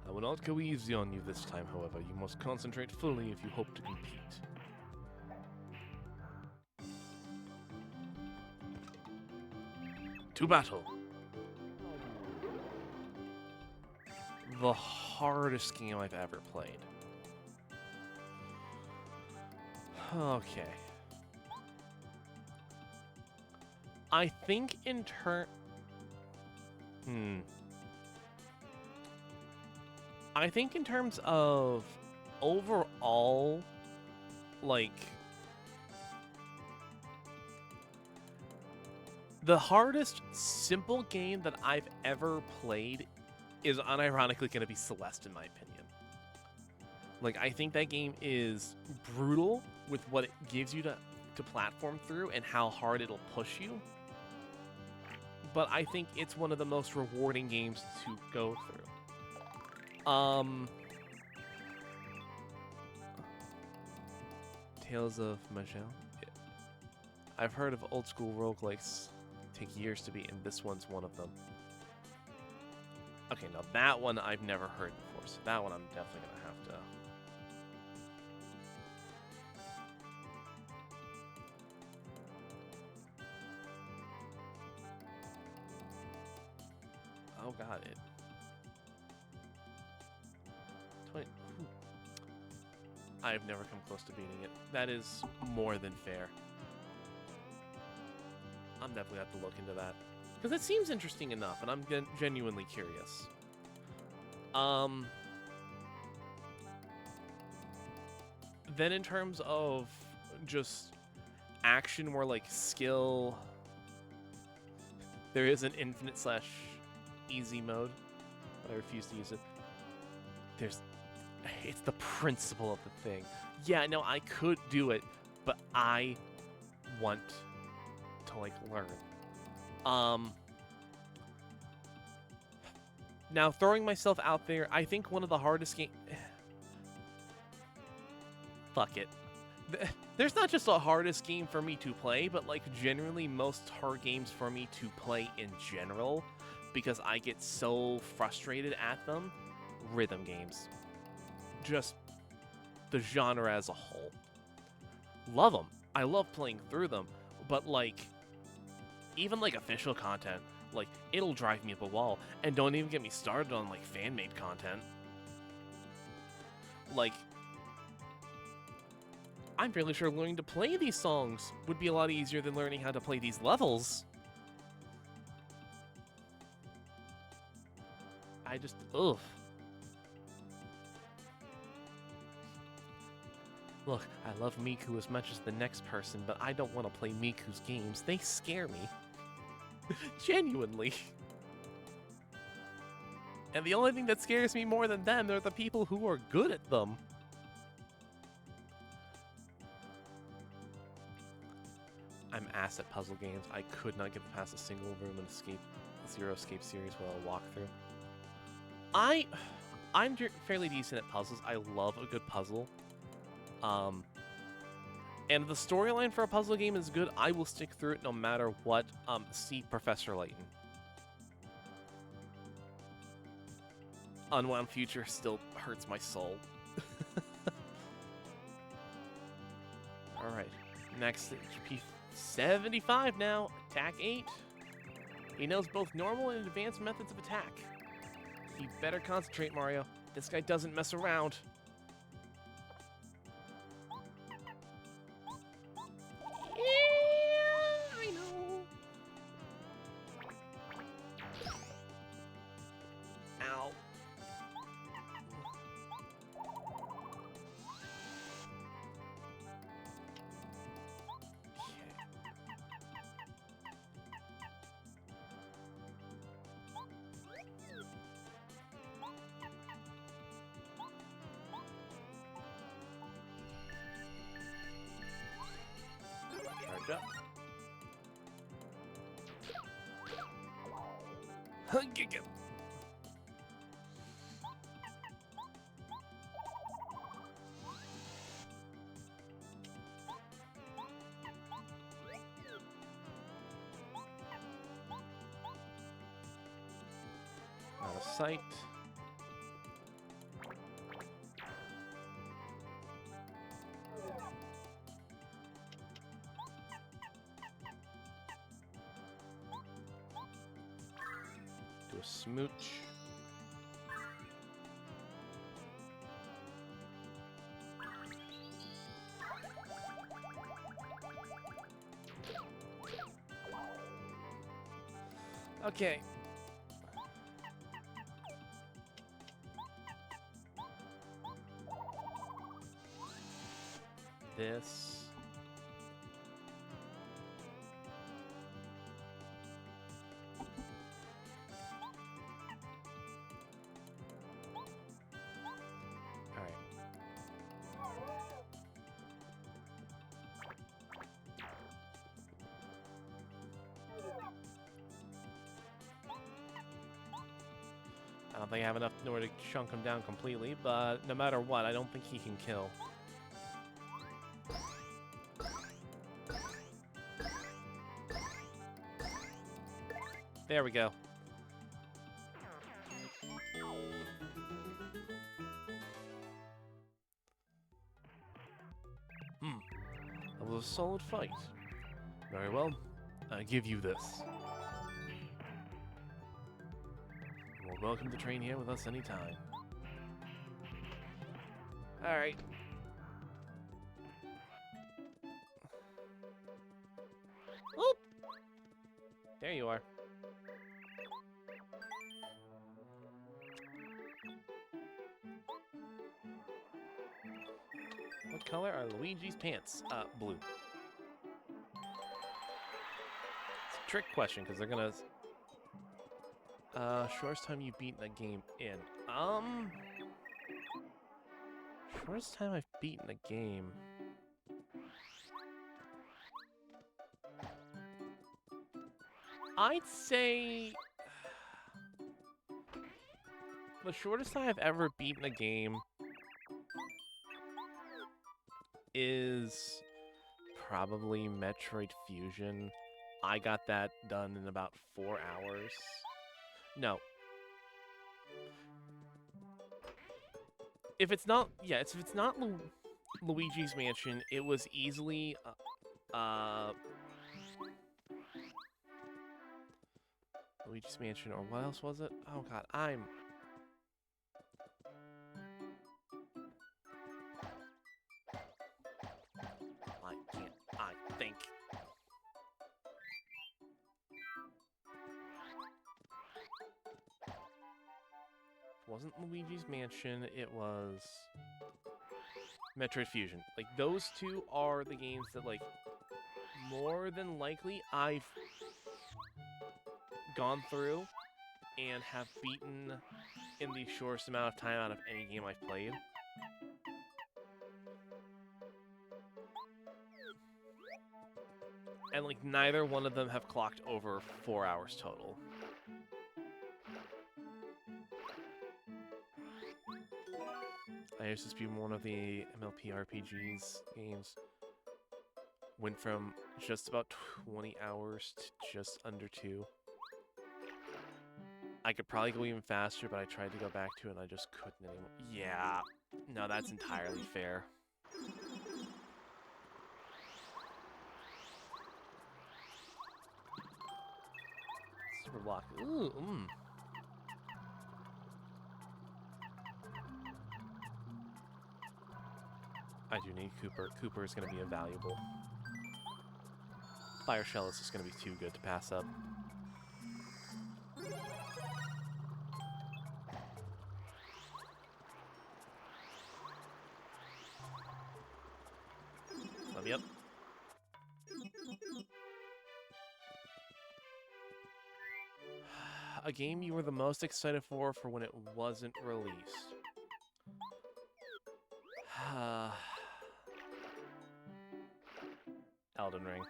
I will not go easy on you this time, however. You must concentrate fully if you hope to compete. To battle. The hardest game I've ever played. Okay. I think in I think in terms of overall, like, the hardest simple game that I've ever played is unironically going to be Celeste, in my opinion. Like, I think that game is brutal with what it gives you to platform through and how hard it'll push you. But I think it's one of the most rewarding games to go through. Tales of Majel? Yeah. I've heard of old school roguelikes take years to beat, and this one's one of them. Okay, now that one I've never heard before, so that one I'm definitely gonna have to... Oh god, it... 20... I've never come close to beating it. That is more than fair. I'm definitely gonna have to look into that. Because it seems interesting enough, and I'm genuinely curious. Then in terms of just action where, like, skill... There is an infinite/easy mode, but I refuse to use it. It's the principle of the thing. Yeah, no, I could do it, but I want to, like, learn. Now, throwing myself out there, I think one of the hardest games... Fuck it. There's not just a hardest game for me to play, but, like, generally most hard games for me to play in general, because I get so frustrated at them. Rhythm games. Just the genre as a whole. Love them. I love playing through them, but, like, even, like, official content, like, it'll drive me up a wall. And don't even get me started on, like, fan-made content. Like, I'm fairly sure learning to play these songs would be a lot easier than learning how to play these levels. I just, ugh. Look, I love Miku as much as the next person, but I don't want to play Miku's games. They scare me. Genuinely. And the only thing that scares me more than them are the people who are good at them. I'm ass at puzzle games. I could not get past a single room in Zero Escape series while I walk through. I'm fairly decent at puzzles. I love a good puzzle. And if the storyline for a puzzle game is good, I will stick through it no matter what. See Professor Layton. Unwound Future still hurts my soul. Alright. Next, HP 75 now. Attack 8. He knows both normal and advanced methods of attack. You better concentrate, Mario. This guy doesn't mess around. Yeah, I know. Ow. Charge up. Giga. Out of sight. Do a smooch. Okay. This. Alright. I don't think I have enough in order to chunk him down completely, but no matter what, I don't think he can kill. There we go. That was a solid fight. Very well. I give you this. You're welcome to train here with us anytime. Alright. Oop! There you are. What color are Luigi's pants? Blue. It's a trick question, because they're gonna... shortest time you've beaten a game in. Shortest time I've beaten a game... I'd say... the shortest time I've ever beaten a game is probably Metroid Fusion. I got that done in about 4 hours. No. If it's not, yeah, if it's not Luigi's Mansion, it was easily, Luigi's Mansion, or what else was it? Oh god, I can't, I think. It wasn't Luigi's Mansion, it was Metroid Fusion. Like, those two are the games that, like, more than likely I've gone through and have beaten in the shortest amount of time out of any game I've played. And, like, neither one of them have clocked over 4 hours total. I used to be one of the MLP RPGs games. Went from just about 20 hours to just under 2. I could probably go even faster, but I tried to go back to it and I just couldn't anymore. Yeah, no, that's entirely fair. Super Block. Ooh, I do need Cooper. Cooper is going to be invaluable. Fire Shell is just going to be too good to pass up. Yep. A game you were the most excited for when it wasn't released. Elden Ring.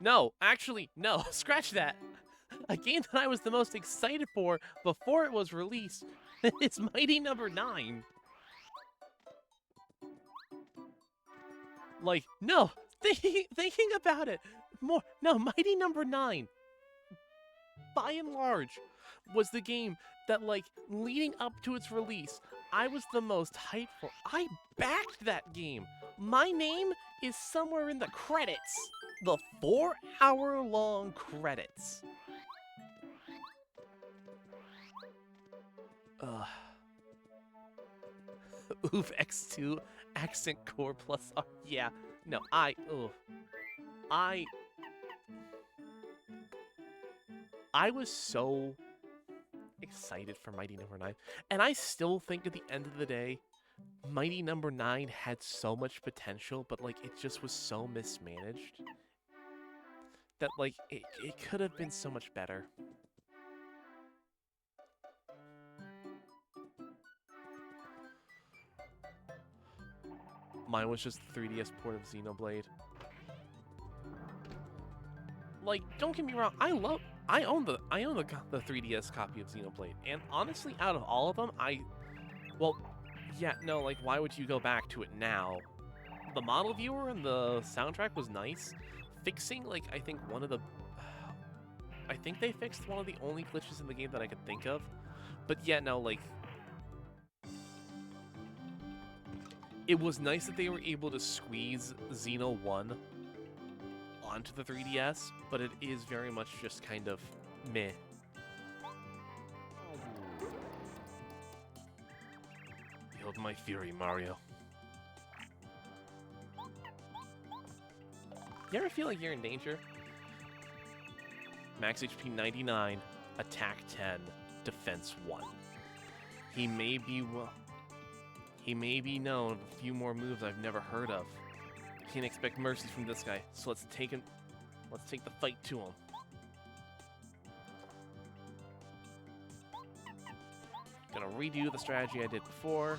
No, actually, no. Scratch that. A game that I was the most excited for before it was released is Mighty Number 9. Like, no, thinking about it more. No, Mighty Number 9, by and large, was the game that, like, leading up to its release, I was the most hyped for. I backed that game. My name is somewhere in the credits. The 4-hour-long credits. Oof, X2, accent core plus R. Yeah, no, I was so excited for Mighty Number 9. And I still think at the end of the day, Mighty Number 9 had so much potential, but, like, it just was so mismanaged that, like, it could have been so much better. Mine was just the 3DS port of Xenoblade. Like, don't get me wrong, I own the 3DS copy of Xenoblade, and honestly, out of all of them, well, yeah, no, like, why would you go back to it now? The model viewer and the soundtrack was nice. Fixing, like, I think they fixed one of the only glitches in the game that I could think of. But yeah, no, like, it was nice that they were able to squeeze Xeno 1 onto the 3DS, but it is very much just kind of meh. Behold my fury, Mario. You ever feel like you're in danger? Max HP 99, attack 10, defense 1. He may be known with a few more moves I've never heard of. Can't expect mercy from this guy, so let's take the fight to him. Gonna redo the strategy I did before.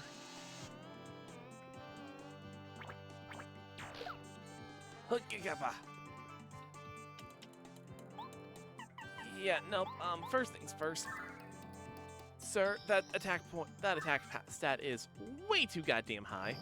Yeah, nope. First things first. Sir, that attack stat is way too goddamn high.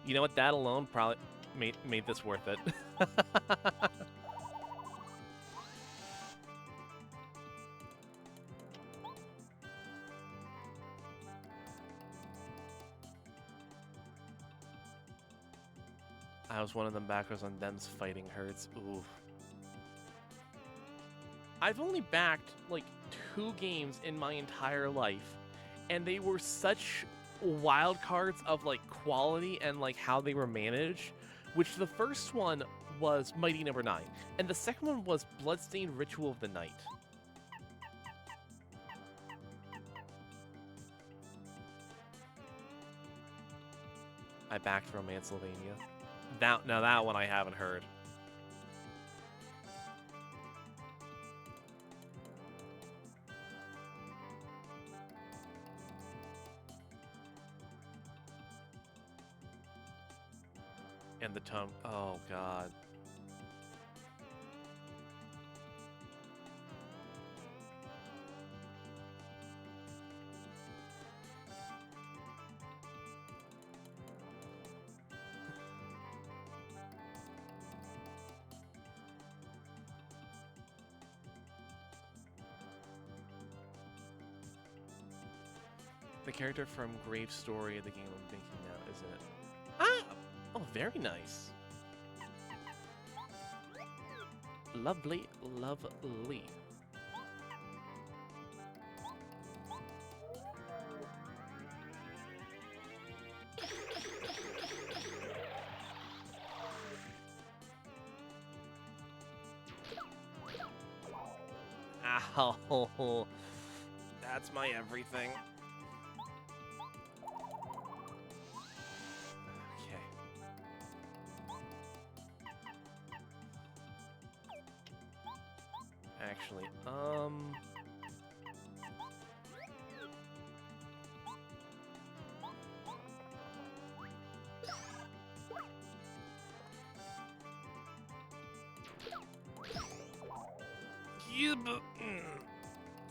You know what? That alone probably made this worth it. I was one of them backers on them's fighting hurts. Ooh. I've only backed like 2 games in my entire life, and they were such wild cards of like quality and like how they were managed, which the first one was Mighty Number 9 and the second one was Bloodstained Ritual of the Night. I backed Romancylvania. Now that one I haven't heard. And the tongue. Oh, God. the character from Grave Story, the game I'm making now, isn't it? Ah! Oh, very nice. Lovely, lovely. Ow. That's my everything. Okay. Actually,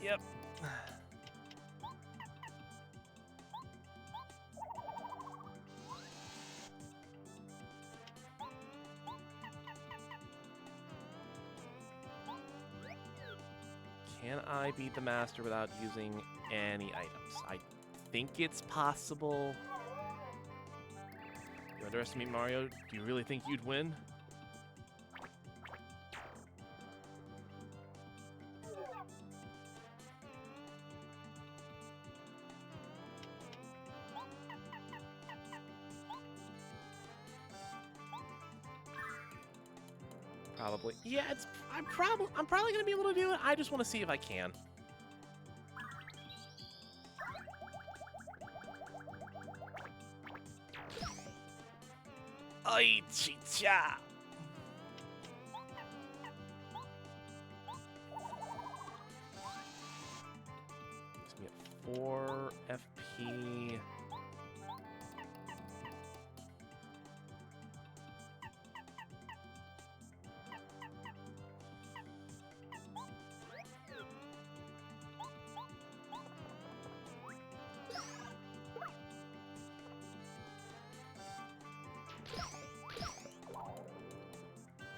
Yep. Can I beat the master without using any items? I think it's possible. You underestimate Mario? Do you really think you'd win? Probably. Yeah, I'm probably gonna be able to do it. I just want to see if I can. Ay, chicha. Gives me a 4 FP.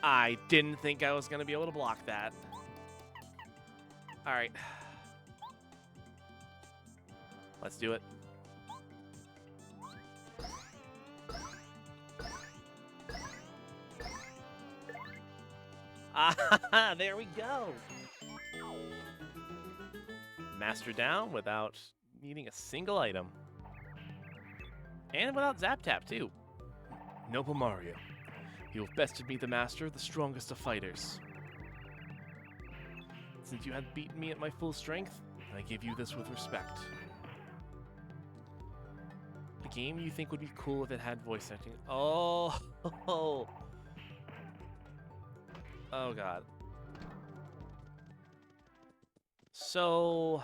I didn't think I was going to be able to block that. All right. Let's do it. Ah, there we go. Master down without needing a single item. And without Zap Tap, too. Noble Mario. You have bested me, the master, the strongest of fighters. Since you had beaten me at my full strength, I give you this with respect. A game you think would be cool if it had voice acting. Oh, oh God. So,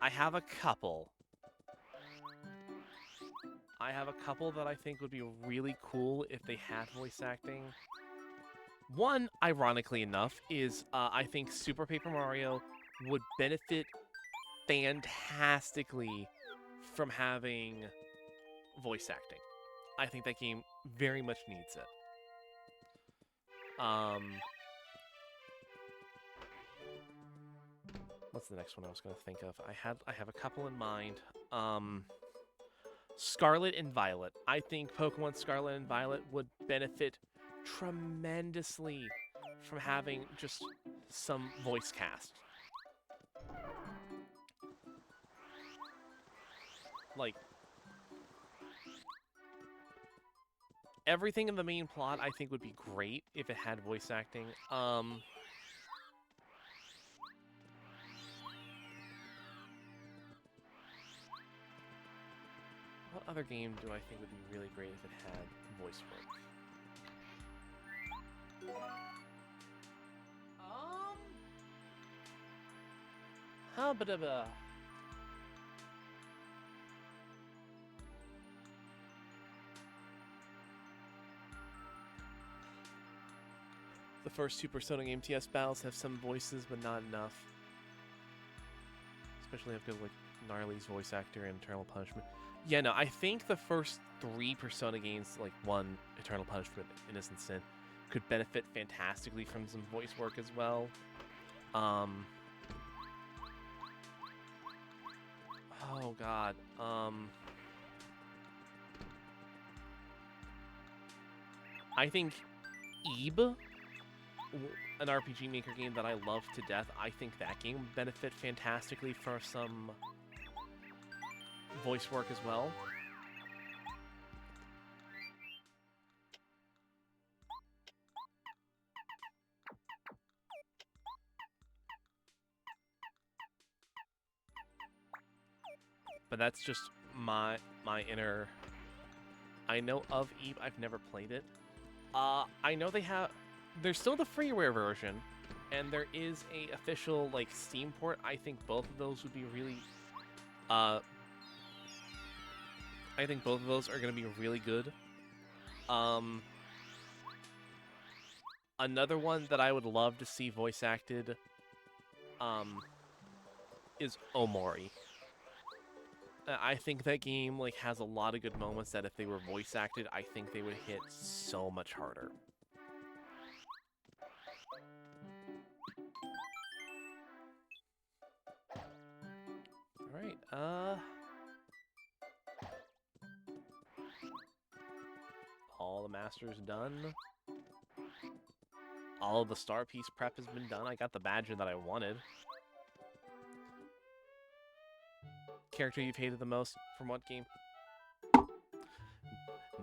I have a couple. That I think would be really cool if they had voice acting. One, ironically enough, is I think Super Paper Mario would benefit fantastically from having voice acting. I think that game very much needs it. What's the next one I was going to think of? I have a couple in mind. Scarlet and Violet. I think Pokemon Scarlet and Violet would benefit tremendously from having just some voice cast. Like, everything in the main plot I think would be great if it had voice acting. What other game do I think would be really great if it had voice work? How about a... The first two Persona MTS battles have some voices, but not enough. Especially if like Gnarly's voice actor in Eternal Punishment. Yeah, no, I think the first 3 Persona games, like 1, Eternal Punishment, Innocent Sin, could benefit fantastically from some voice work as well. Oh god. I think Ebe, an RPG Maker game that I love to death, I think that game would benefit fantastically for some voice work as well. But that's just my inner. I know of Eve. I've never played it. I know they have. There's still the freeware version, and there is a official like Steam port. I think both of those would be really. I think both of those are going to be really good. Another one that I would love to see voice acted, is Omori. I think that game like has a lot of good moments that if they were voice acted, I think they would hit so much harder. All right, all the masters done. All of the star piece prep has been done. I got the badge that I wanted. Character you've hated the most from what game?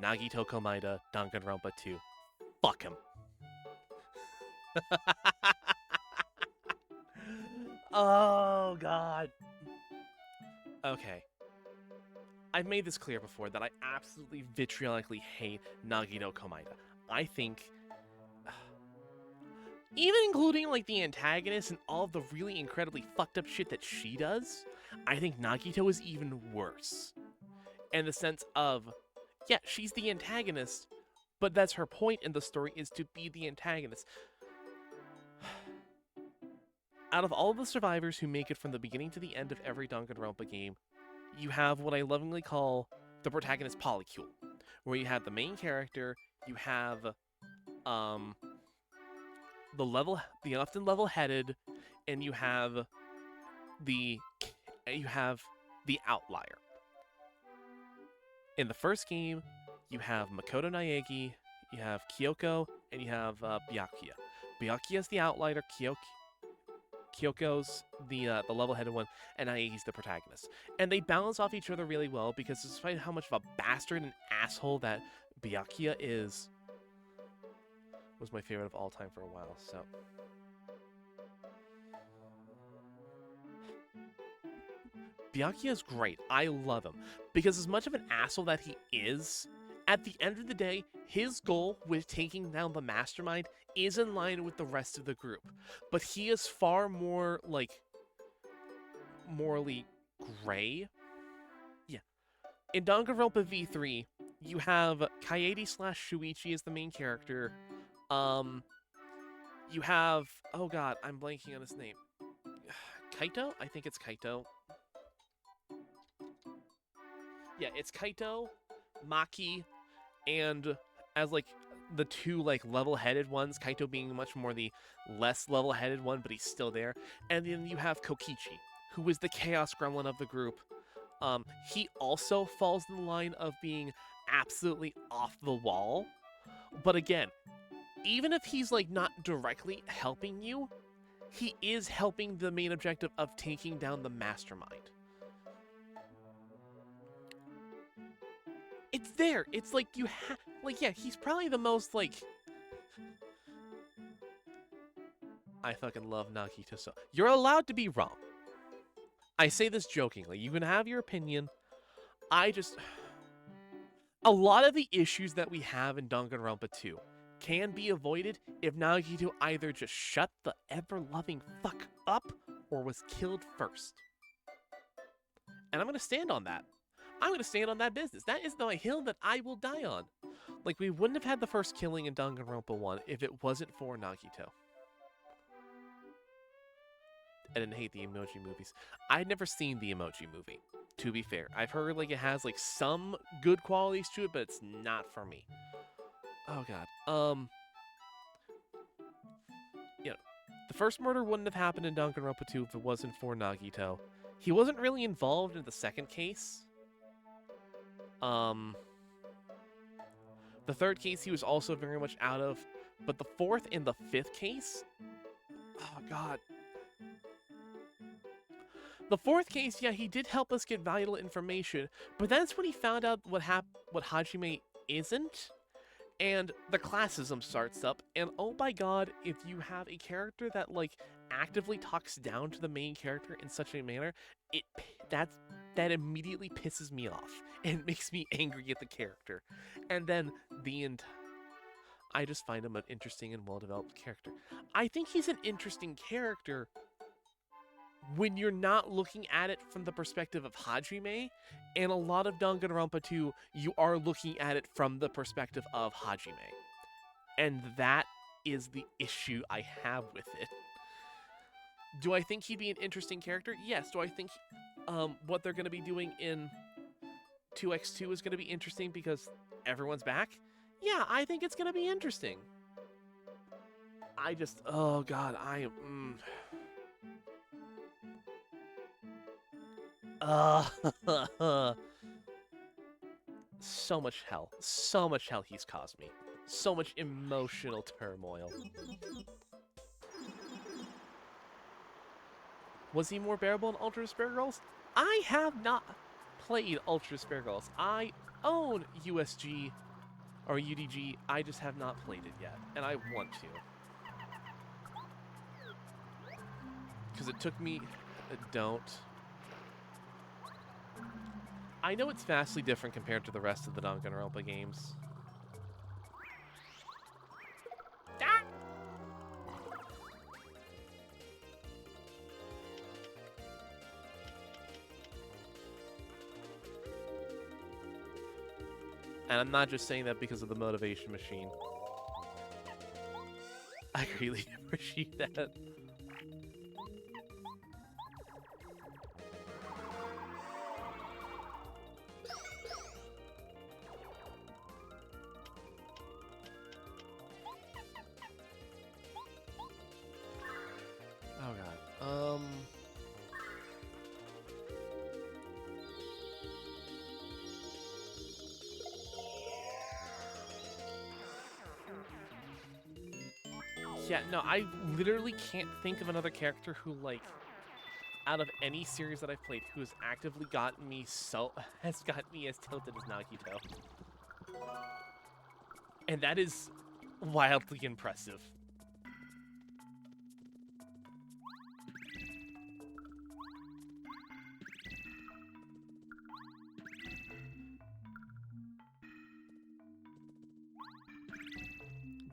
Nagito Komaeda, Danganronpa 2. Fuck him. Oh, God. Okay. I've made this clear before that I absolutely vitriolically hate Nagito Komaeda. I think, even including like the antagonist and all of the really incredibly fucked up shit that she does, I think Nagito is even worse. In the sense of, yeah, she's the antagonist, but that's her point in the story, is to be the antagonist. Out of all the survivors who make it from the beginning to the end of every Danganronpa game, you have what I lovingly call the protagonist polycule, where you have the main character, you have the often level-headed, and you have the outlier. In the first game, you have Makoto Naegi, you have Kyoko, and you have Byakuya. Byakuya's the outlier, Kyoko's the level-headed one, and Naegi's the protagonist. And they balance off each other really well because despite how much of a bastard and asshole that Byakuya is, was my favorite of all time for a while, so. Byakuya's great. I love him. Because as much of an asshole that he is, at the end of the day, his goal with taking down the mastermind is in line with the rest of the group. But he is far more, like, morally gray. Yeah. In Danganronpa V3, you have Kaede/Shuichi as the main character. You have... Oh god, I'm blanking on his name. Kaito? I think it's Kaito. Yeah, it's Kaito, Maki, and as, like, the two, like, level-headed ones, Kaito being much more the less level-headed one, but he's still there. And then you have Kokichi, who is the chaos gremlin of the group. He also falls in the line of being absolutely off the wall. But again, even if he's, like, not directly helping you, he is helping the main objective of taking down the mastermind. It's there. It's like you have, like, yeah, he's probably the most, like, I fucking love Nagito so. You're allowed to be wrong. I say this jokingly. You can have your opinion. A lot of the issues that we have in Danganronpa 2 can be avoided if Nagito either just shut the ever-loving fuck up or was killed first. And I'm going to stand on that. I'm going to stand on that business. That is the hill that I will die on. Like, we wouldn't have had the first killing in Danganronpa 1 if it wasn't for Nagito. I didn't hate the Emoji movies. I'd never seen the Emoji movie, to be fair. I've heard, like, it has, like, some good qualities to it, but it's not for me. Oh, God. You know, the first murder wouldn't have happened in Danganronpa 2 if it wasn't for Nagito. He wasn't really involved in the second case. The third case he was also very much out of, but the fourth and the fifth case, oh god. The fourth case, yeah, he did help us get valuable information, but that's when he found out what Hajime isn't, and the classism starts up, and oh my god, if you have a character that, like, actively talks down to the main character in such a manner, that immediately pisses me off and makes me angry at the character. And then I just find him an interesting and well-developed character. I think he's an interesting character when you're not looking at it from the perspective of Hajime, and a lot of Danganronpa 2, you are looking at it from the perspective of Hajime. And that is the issue I have with it. Do I think he'd be an interesting character? Yes. Do I think what they're going to be doing in 2x2 is going to be interesting because everyone's back? Yeah, I think it's going to be interesting. Oh god, so much hell. So much hell he's caused me. So much emotional turmoil. Was he more bearable in Ultra Spare Girls? I have not played Ultra Spare Girls. I own USG or UDG. I just have not played it yet, and I want to. Because it took me... Don't. I know it's vastly different compared to the rest of the Danganronpa games. Ah! And I'm not just saying that because of the motivation machine. I really appreciate that. Oh god. Yeah, no, I literally can't think of another character who, like, out of any series that I've played, who has actively gotten me has got me as tilted as Nagito. And that is wildly impressive.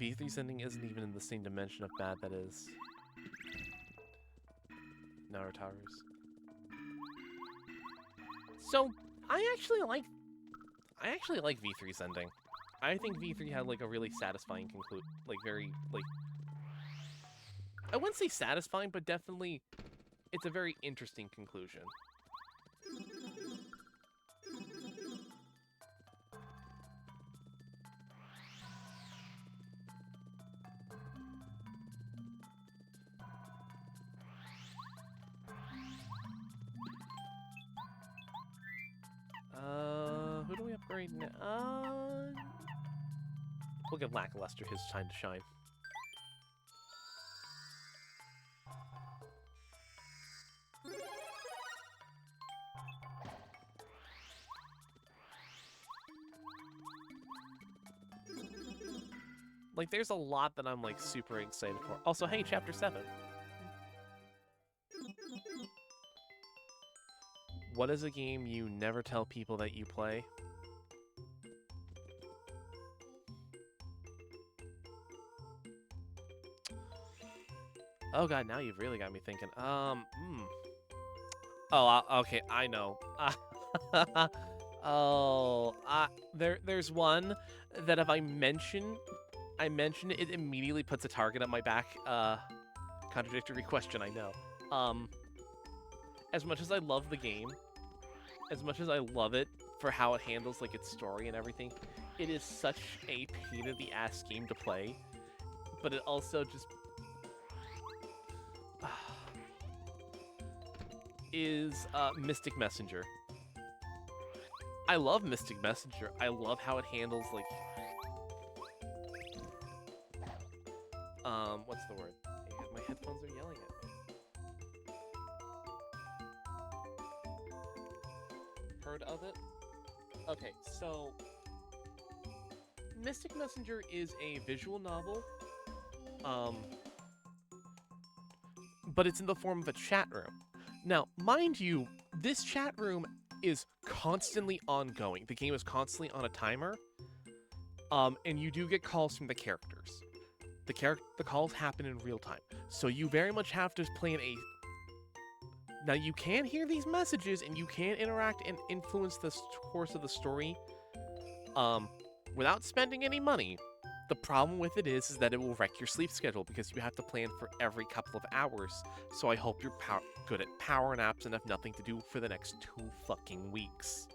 V3's ending isn't even in the same dimension of bad that is Naruto's. So I actually like V3's ending. I think V3 had like a really satisfying I wouldn't say satisfying, but definitely it's a very interesting conclusion. Who do we upgrade now? We'll give Lackluster his time to shine. Like, there's a lot that I'm, like, super excited for. Also, hey, Chapter 7. What is a game you never tell people that you play? Oh god, now you've really got me thinking. Oh, okay, I know. There's one that if I mention it, it immediately puts a target on my back. Contradictory question, I know. As much as I love the game, as much as I love it for how it handles like its story and everything, it is such a pain in the ass game to play. But it also just is Mystic Messenger. I love Mystic Messenger. I love how it handles, like, what's the word? My headphones are yelling at me. Heard of it? Okay, so Mystic Messenger is a visual novel, but it's in the form of a chat room. Now, mind you, this chat room is constantly ongoing. The game is constantly on a timer, and you do get calls from the characters. The calls happen in real time, so you very much have to plan a. Now you can hear these messages, and you can interact and influence the course of the story, without spending any money. The problem with it is that it will wreck your sleep schedule because you have to plan for every couple of hours. So I hope you're good at power naps and have nothing to do for the next 2 fucking weeks.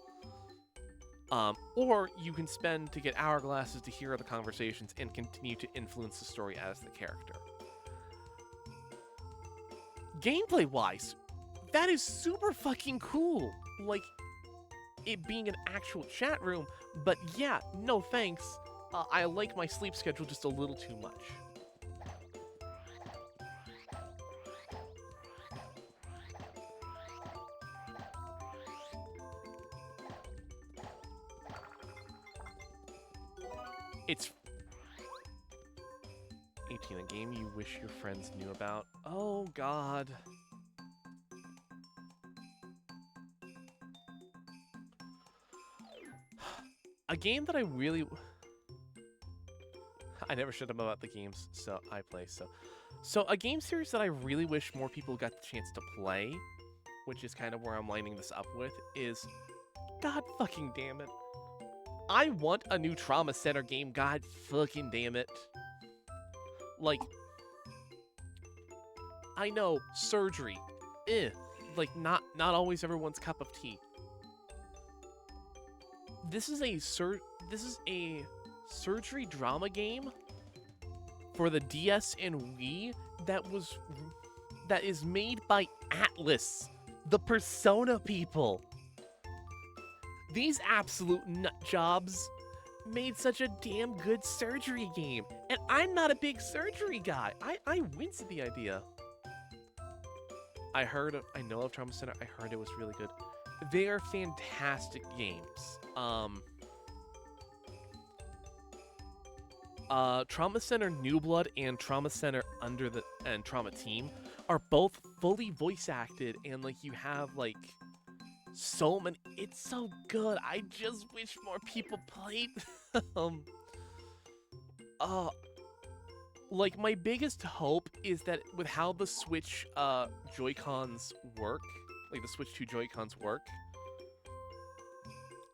Or you can spend to get hourglasses to hear the conversations and continue to influence the story as the character. Gameplay-wise, that is super fucking cool. Like, it being an actual chat room, but yeah, no thanks. I like my sleep schedule just a little too much. It's 18, a game you wish your friends knew about. Oh god. A game that I really... I never shut up about the games so I play, so a game series that I really wish more people got the chance to play, which is kind of where I'm lining this up with, is... God fucking damn it. I want a new Trauma Center game, god fucking damn it. Like... I know, surgery. Like, not always everyone's cup of tea. This is a surgery drama game for the DS and Wii that is made by Atlas, the Persona people. These absolute nut jobs made such a damn good surgery game, and I'm not a big surgery guy. I wince at the idea. I know of Trauma Center. I heard it was really good. They are fantastic games. Trauma Center New Blood and Trauma Center and Trauma Team are both fully voice acted, and like you have like so many. It's so good. I just wish more people played them. Like my biggest hope is that with how the Switch Joy-Cons work, like the Switch 2 Joy-Cons work,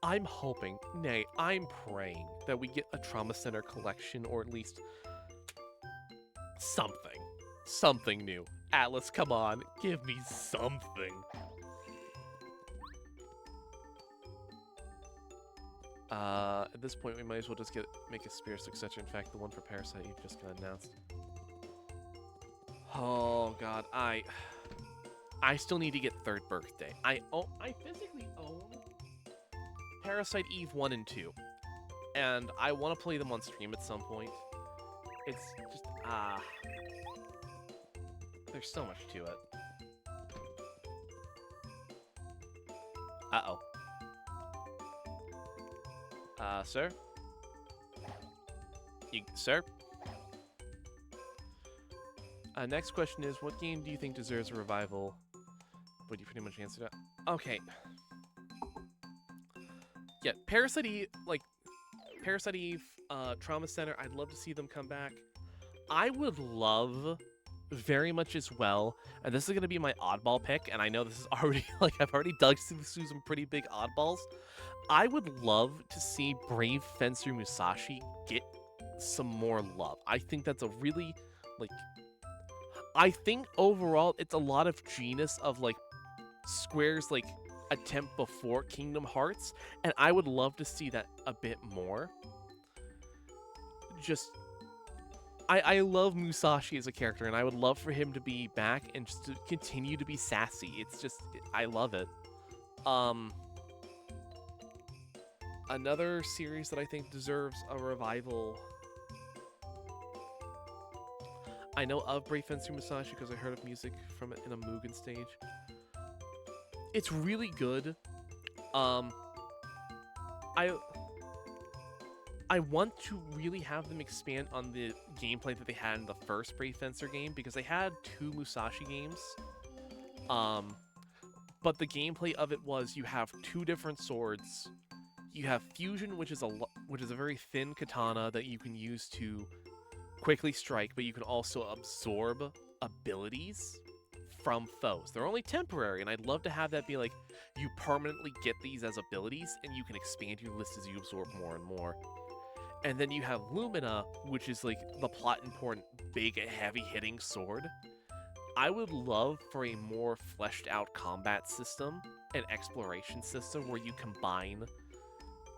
I'm hoping, nay, I'm praying that we get a Trauma Center collection, or at least something new. Atlas, come on, give me something. At this point, we might as well just make a Spear Successor. In fact, the one for Parasite you've just got announced. Oh god, I still need to get Third Birthday. I physically own Parasite Eve 1 and 2, and I want to play them on stream at some point. It's just, there's so much to it. Uh-oh. Sir? Sir? Next question is, what game do you think deserves a revival? But you pretty much answered it. Okay. Yeah, Parasite Eve, Trauma Center, I'd love to see them come back. I would love very much as well, and this is going to be my oddball pick, and I know this is already, like, I've already dug through some pretty big oddballs. I would love to see Brave Fencer Musashi get some more love. I think that's a really, like, I think overall it's a lot of genius of, like, Square's, like, attempt before Kingdom Hearts, and I would love to see that a bit more. Just I love Musashi as a character, and I would love for him to be back and just to continue to be sassy. It's just, I love it. Another series that I think deserves a revival. I know of Brave Fencer Musashi because I heard of music from it in a Mugen stage. It's really good. I want to really have them expand on the gameplay that they had in the first Brave Fencer game, because they had 2 Musashi games. But the gameplay of it was you have 2 different swords. You have fusion, which is a very thin katana that you can use to quickly strike, but you can also absorb abilities from foes. They're only temporary, and I'd love to have that be like you permanently get these as abilities, and you can expand your list as you absorb more and more. And then you have Lumina, which is like the plot important, big, heavy-hitting sword. I would love for a more fleshed out combat system and exploration system where you combine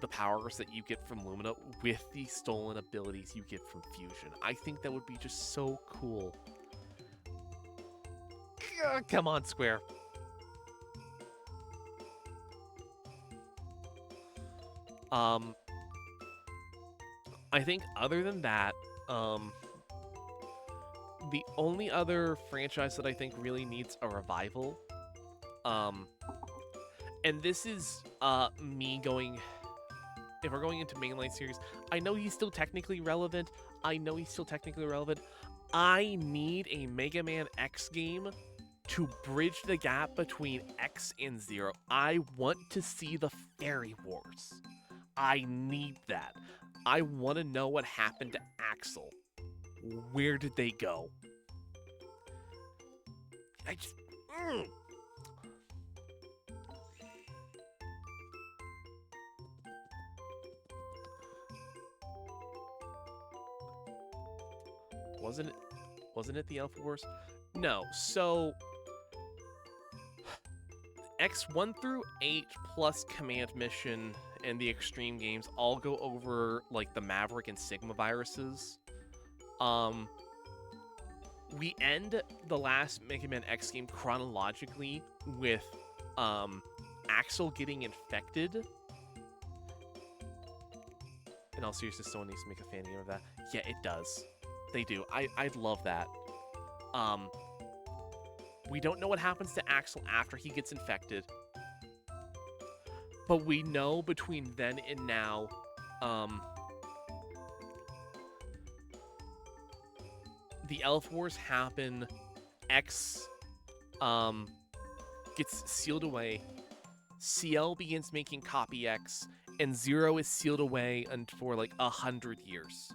the powers that you get from Lumina with the stolen abilities you get from Fusion. I think that would be just so cool. Come on, Square. I think other than that, the only other franchise that I think really needs a revival, and this is me going, if we're going into mainline series, I know he's still technically relevant. I need a Mega Man X game to bridge the gap between X and Zero. I want to see the Fairy Wars. I need that. I want to know what happened to Axel. Where did they go? I just... Wasn't it the Alpha Wars? No, so... X1 through 8 plus Command Mission and the Extreme games all go over, like, the Maverick and Sigma viruses. We end the last Mega Man X game chronologically with, Axel getting infected. In all seriousness, someone needs to make a fan game of that. Yeah, it does. They do. I'd love that. We don't know what happens to Axel after he gets infected. But we know between then and now, the Elf Wars happen, X gets sealed away, CL begins making Copy X, and Zero is sealed away for like 100 years.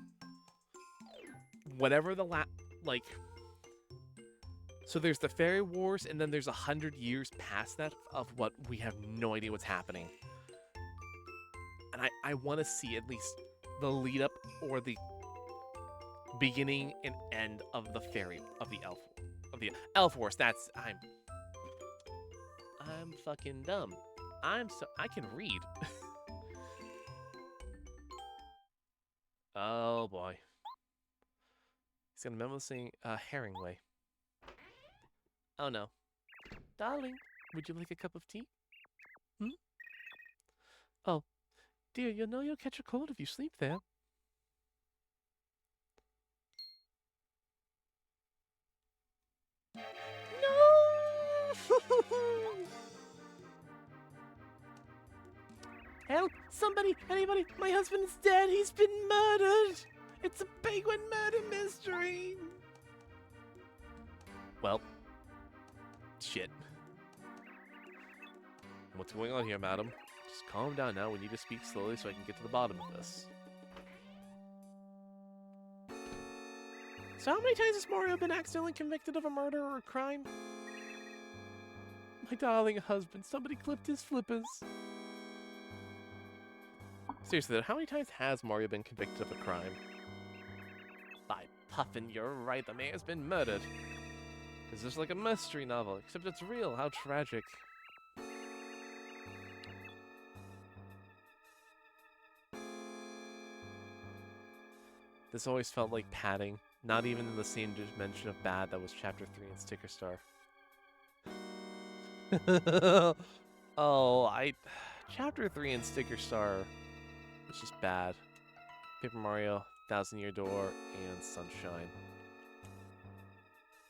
Whatever the so there's the Fairy Wars, and then there's 100 years past that of what we have no idea what's happening. And I want to see at least the lead up or the beginning and end of the Elf Wars. I'm fucking dumb. I can read. Oh boy. He's gonna memo saying Herringway. Oh no. Darling, would you like a cup of tea? Oh, dear, you know you'll catch a cold if you sleep there. No! Help! Somebody! Anybody! My husband's dead! He's been murdered! It's a penguin murder mystery! Well, shit. What's going on here, madam? Just calm down now. We need to speak slowly so I can get to the bottom of this. So how many times has Mario been accidentally convicted of a murder or a crime? My darling husband, somebody clipped his flippers. Seriously though, how many times has Mario been convicted of a crime? By Puffin, you're right, the mayor's been murdered. It's just like a mystery novel, except it's real. How tragic. This always felt like padding. Not even in the same dimension of bad that was Chapter 3 in Sticker Star. Chapter 3 in Sticker Star was just bad. Paper Mario, Thousand Year Door, and Sunshine.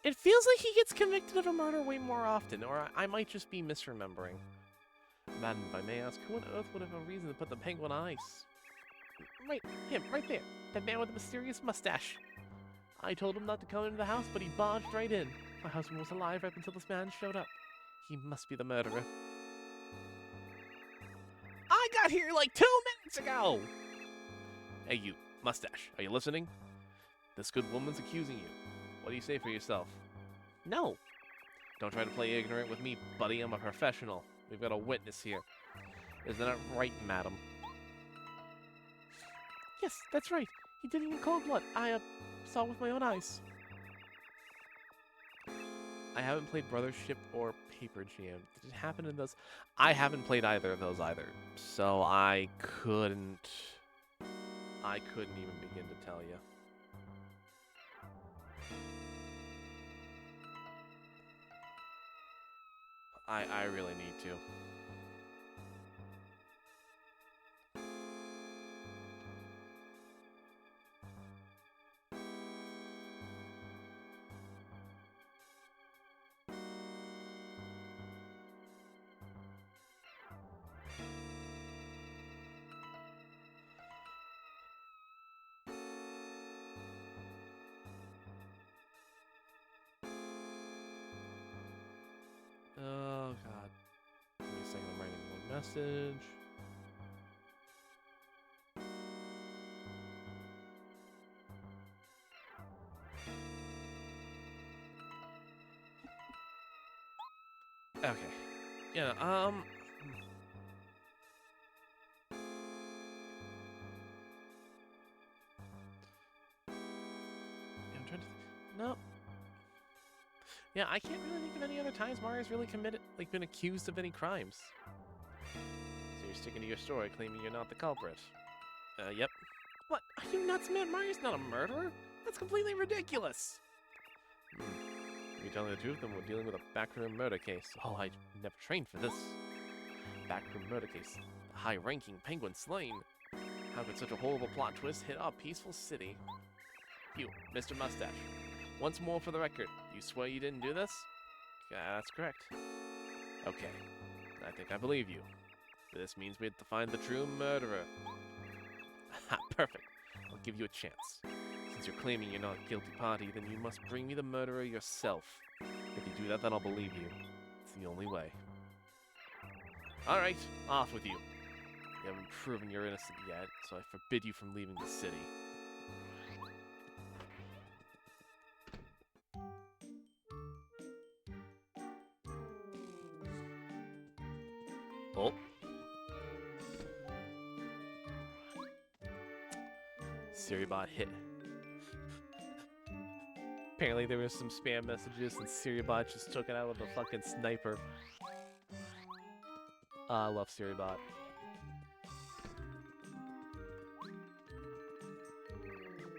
It feels like he gets convicted of a murder way more often, or I might just be misremembering. Madam, if I may ask, who on earth would have a reason to put the penguin on ice? Right, him, right there. That man with the mysterious mustache. I told him not to come into the house, but he barged right in. My husband was alive right until this man showed up. He must be the murderer. I got here like 2 minutes ago! Hey you, mustache, are you listening? This good woman's accusing you. What do you say for yourself? No. Don't try to play ignorant with me, buddy. I'm a professional. We've got a witness here. Isn't that right, madam? Yes, that's right. He did it in cold blood. I saw it with my own eyes. I haven't played Brothership or Paper Jam. Did it happen in those? I haven't played either of those either. So I couldn't even begin to tell you. I really need to. Oh god. Give me a second, I'm writing one message. Okay. Yeah, I'm trying to nope. Yeah, I can't really think of any other times Mario's really been accused of any crimes. So you're sticking to your story, claiming you're not the culprit. Yep. What? Are you nuts, man? Mario's not a murderer? That's completely ridiculous! If you're telling the truth, then we're dealing with a backroom murder case. Oh, I never trained for this. Backroom murder case. A high-ranking penguin slain. How could such a horrible plot twist hit our peaceful city? You, Mr. Mustache. Once more for the record, you swear you didn't do this? Yeah, that's correct. Okay, I think I believe you. This means we have to find the true murderer. Ha, perfect. I'll give you a chance. Since you're claiming you're not a guilty party, then you must bring me the murderer yourself. If you do that, then I'll believe you. It's the only way. Alright, off with you. You haven't proven you're innocent yet, so I forbid you from leaving the city. Oh. Siribot hit. Apparently there was some spam messages and Siribot just took it out with a fucking sniper. I love Siribot.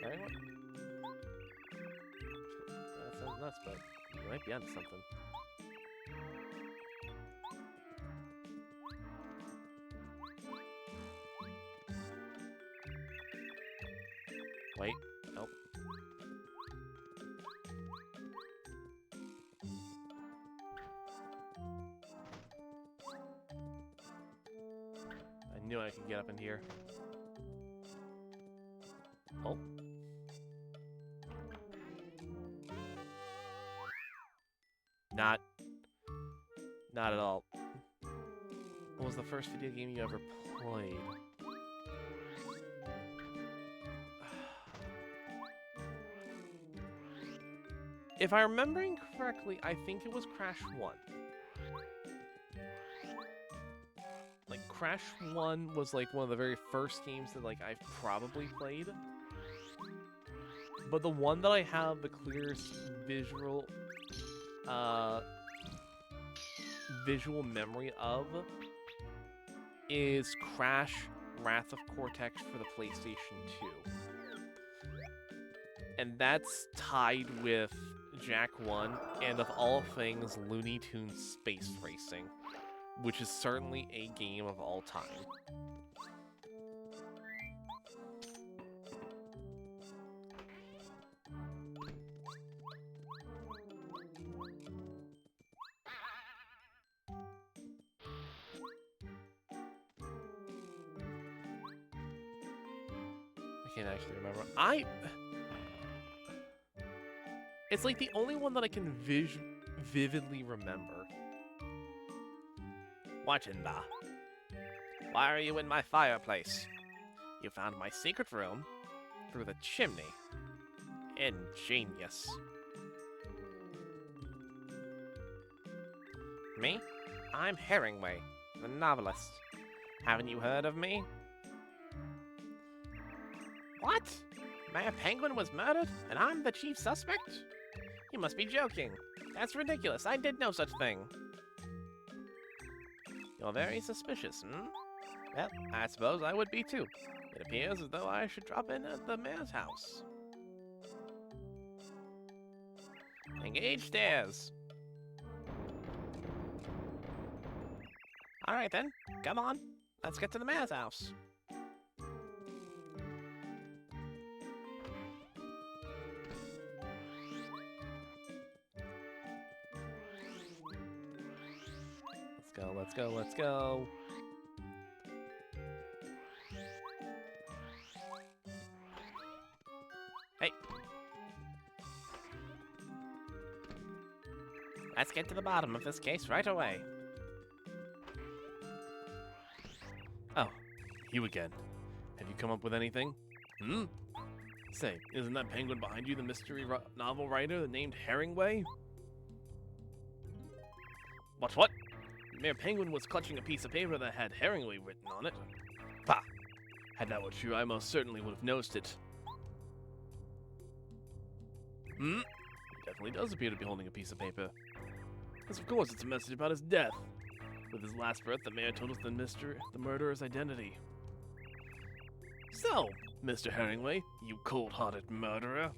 Anyone? That sounds nuts, but you might be onto something. Wait. Nope. I knew I could get up in here. Oh. Not at all. What was the first video game you ever played? If I'm remembering correctly, I think it was Crash 1. Like, Crash 1 was like one of the very first games that like I've probably played. But the one that I have the clearest visual memory of is Crash Wrath of Cortex for the PlayStation 2. and that's tied with Jack 1 and of all things Looney Tunes Space Racing, which is certainly a game of all time. I can't actually remember. It's like the only one that I can vividly remember. What in the? Why are you in my fireplace? You found my secret room through the chimney. Ingenious. Me? I'm Herringway, the novelist. Haven't you heard of me? What? Mayor Penguin was murdered, and I'm the chief suspect? You must be joking. That's ridiculous. I did no such thing. You're very suspicious, hmm? Well, I suppose I would be too. It appears as though I should drop in at the mayor's house. Engage stairs. Alright then, come on. Let's get to the mayor's house. Let's go, let's go. Hey. Let's get to the bottom of this case right away. Oh, you again. Have you come up with anything? Hmm? Say, isn't that penguin behind you the mystery novel writer named Herringway? What? Mayor Penguin was clutching a piece of paper that had Herringway written on it. Pah! Had that were true, I most certainly would have noticed it. Hmm? He definitely does appear to be holding a piece of paper. Yes, of course, it's a message about his death. With his last breath, the mayor told us the murderer's identity. So, Mr. Herringway, you cold-hearted murderer.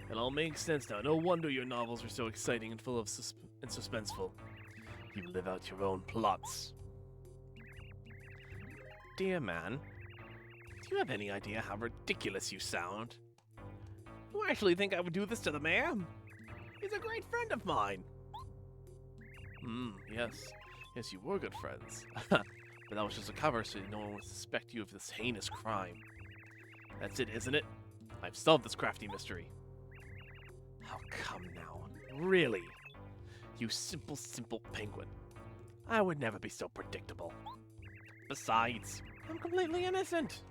It all makes sense now. No wonder your novels are so exciting and full of suspenseful. You live out your own plots. Dear man, do you have any idea how ridiculous you sound? You actually think I would do this to the mayor? He's a great friend of mine. Yes. Yes, you were good friends. But that was just a cover so no one would suspect you of this heinous crime. That's it, isn't it? I've solved this crafty mystery. How come now? Really? You simple penguin. I would never be so predictable. Besides, I'm completely innocent.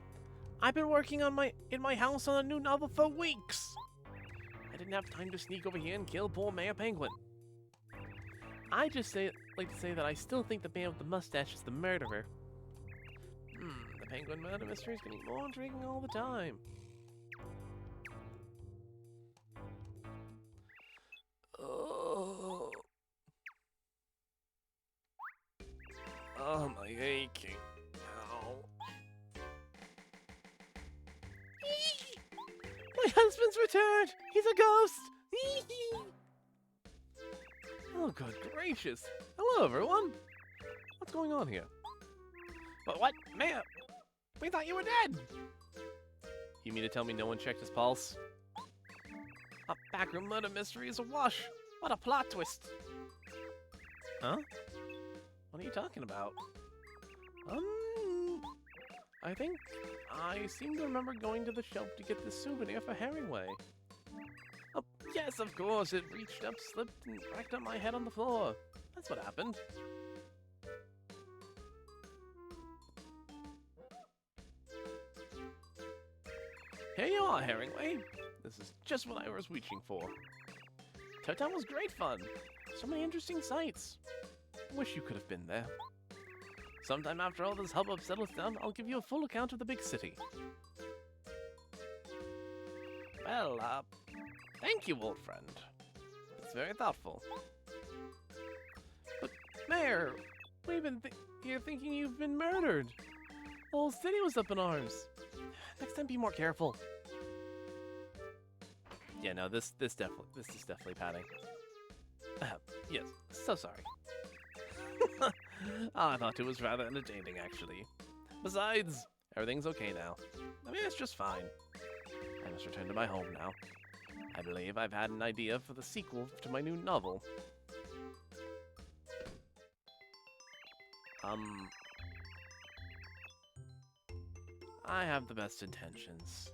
I've been working in my house on a new novel for weeks. I didn't have time to sneak over here and kill poor Mayor Penguin. I just like to say that I still think the man with the mustache is the murderer. The penguin murder mystery is getting more intriguing all the time. Oh, my aching. Ow. My husband's returned! He's a ghost! Oh, good gracious. Hello, everyone. What's going on here? But what? Mayor, we thought you were dead! You mean to tell me no one checked his pulse? A backroom murder mystery is a wash. What a plot twist. Huh? What are you talking about? I think I seem to remember going to the shelf to get this souvenir for Herringway. Oh, yes, of course. It reached up, slipped, and cracked up my head on the floor. That's what happened. Here you are, Herringway. This is just what I was reaching for. Town was great fun. So many interesting sights. Wish you could have been there. Sometime after all this hubbub settles down, I'll give you a full account of the big city. Well, thank you, old friend. It's very thoughtful. But, Mayor, we've been here thinking you've been murdered. The whole city was up in arms. Next time, be more careful. Yeah, no, this is definitely padding. Yes, so sorry. I thought it was rather entertaining, actually. Besides, everything's okay now. I mean, it's just fine. I must return to my home now. I believe I've had an idea for the sequel to my new novel. I have the best intentions,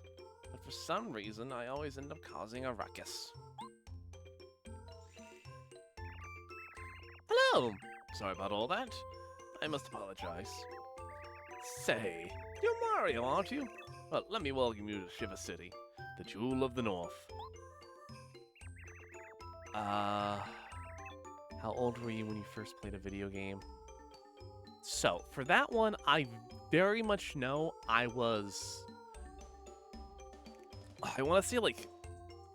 but for some reason, I always end up causing a ruckus. Hello! Sorry about all that. I must apologize. Say, you're Mario, aren't you? Well, let me welcome you to Shiver City, the Jewel of the North. How old were you when you first played a video game? So, for that one, I very much know I want to say, like,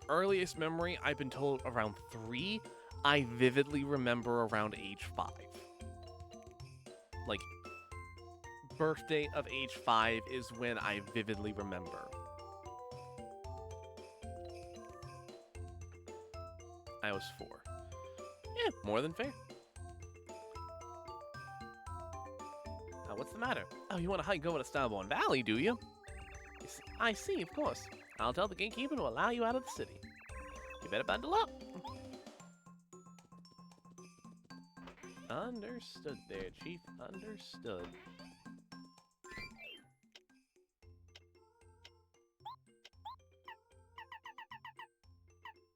earliest memory, I've been told around 3. I vividly remember around age 5. Like, birthday of age 5 is when I vividly remember. I was 4. Yeah, more than fair. What's the matter? Oh, you want to hike over to Starborn Valley, do you? I see, of course. I'll tell the gatekeeper to allow you out of the city. You better bundle up. Understood there, Chief. Understood.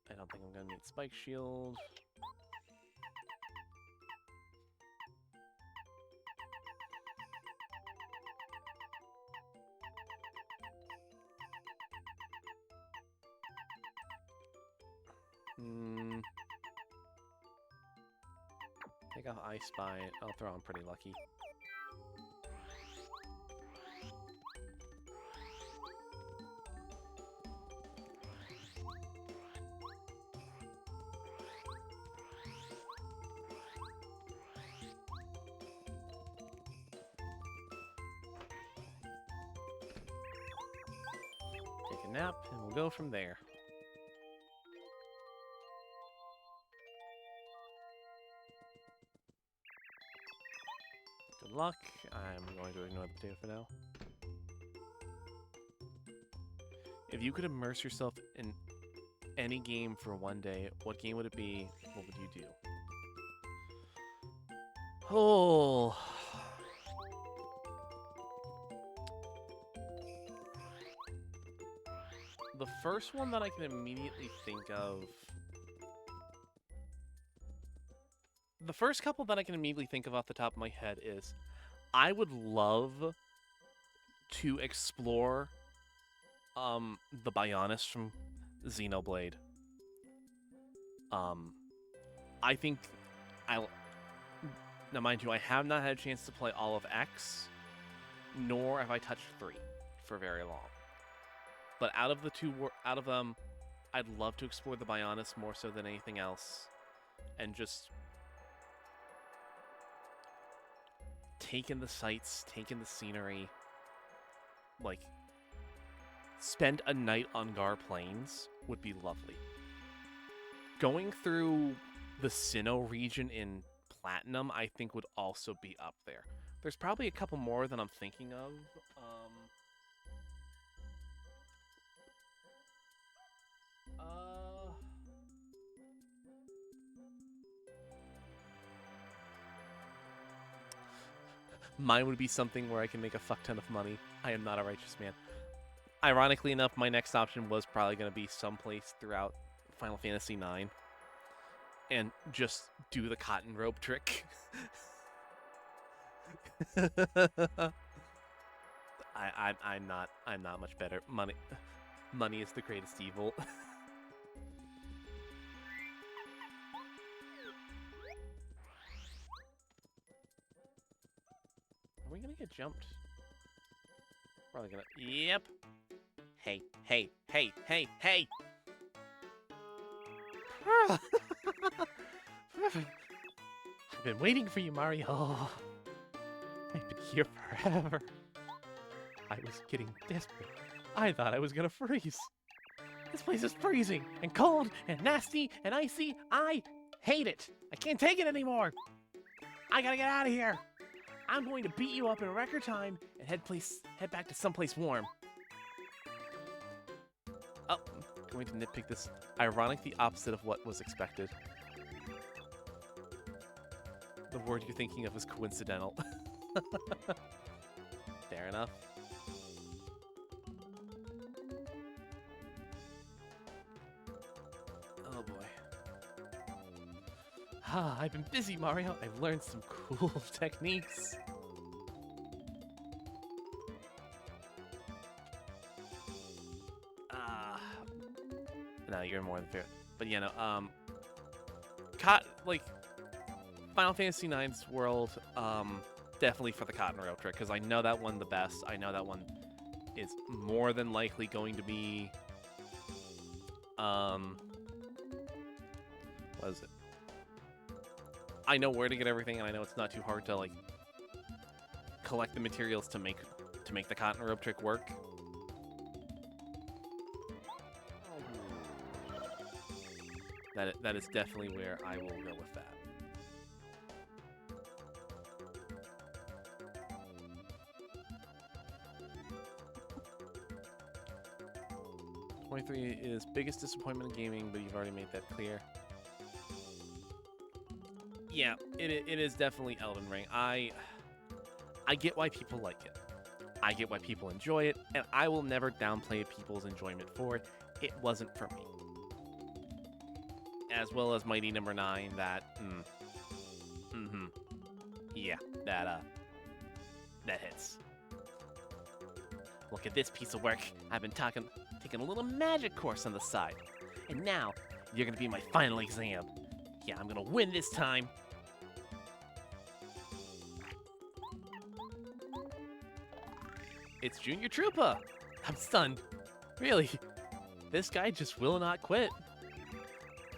I don't think I'm gonna need Spike Shield. Take off I Spy. I'll throw on Pretty Lucky. Take a nap, and we'll go from there. Good luck. I'm going to ignore the potato for now. If you could immerse yourself in any game for one day, what game would it be? What would you do? Oh. The first one that I can immediately think of... The first couple that I can immediately think of off the top of my head is I would love to explore the Bionis from Xenoblade. I think now mind you, I have not had a chance to play all of X, nor have I touched 3 for very long. But out of them, I'd love to explore the Bionis more so than anything else, and just take in the sights, take in the scenery, like, spend a night on Gar Plains would be lovely. Going through the Sinnoh region in Platinum, I think, would also be up there. There's probably a couple more than I'm thinking of. Mine would be something where I can make a fuck ton of money. I am not a righteous man. Ironically enough, my next option was probably going to be someplace throughout Final Fantasy IX. And just do the cotton rope trick. I'm not much better. Money is the greatest evil. Are we gonna get jumped? Probably gonna. Yep. Hey, hey, hey, hey, hey! I've been waiting for you, Mario. I've been here forever. I was getting desperate. I thought I was gonna freeze. This place is freezing and cold and nasty and icy. I hate it. I can't take it anymore. I gotta get out of here. I'm going to beat you up in record time and head back to someplace warm. Oh, I'm going to nitpick this. Ironic, the opposite of what was expected. The word you're thinking of is coincidental. Fair enough. Oh boy. Ah, I've been busy, Mario. I've learned some cool techniques. No, you're more than fair. But yeah, no, like Final Fantasy IX's world, definitely for the Cotton Rail trick, because I know that one the best. I know that one is more than likely going to be, what is it? I know where to get everything, and I know it's not too hard to like collect the materials to make the cotton rope trick work. That is definitely where I will go with that. 23 is biggest disappointment in gaming, but you've already made that clear. Yeah, it is definitely Elden Ring. I get why people like it. I get why people enjoy it, and I will never downplay people's enjoyment for it. It wasn't for me. As well as Mighty Number 9, that, yeah, that hits. Look at this piece of work. I've been taking a little magic course on the side, and now you're gonna be my final exam. Yeah, I'm gonna win this time. It's Junior Troopa. I'm stunned. Really? This guy just will not quit.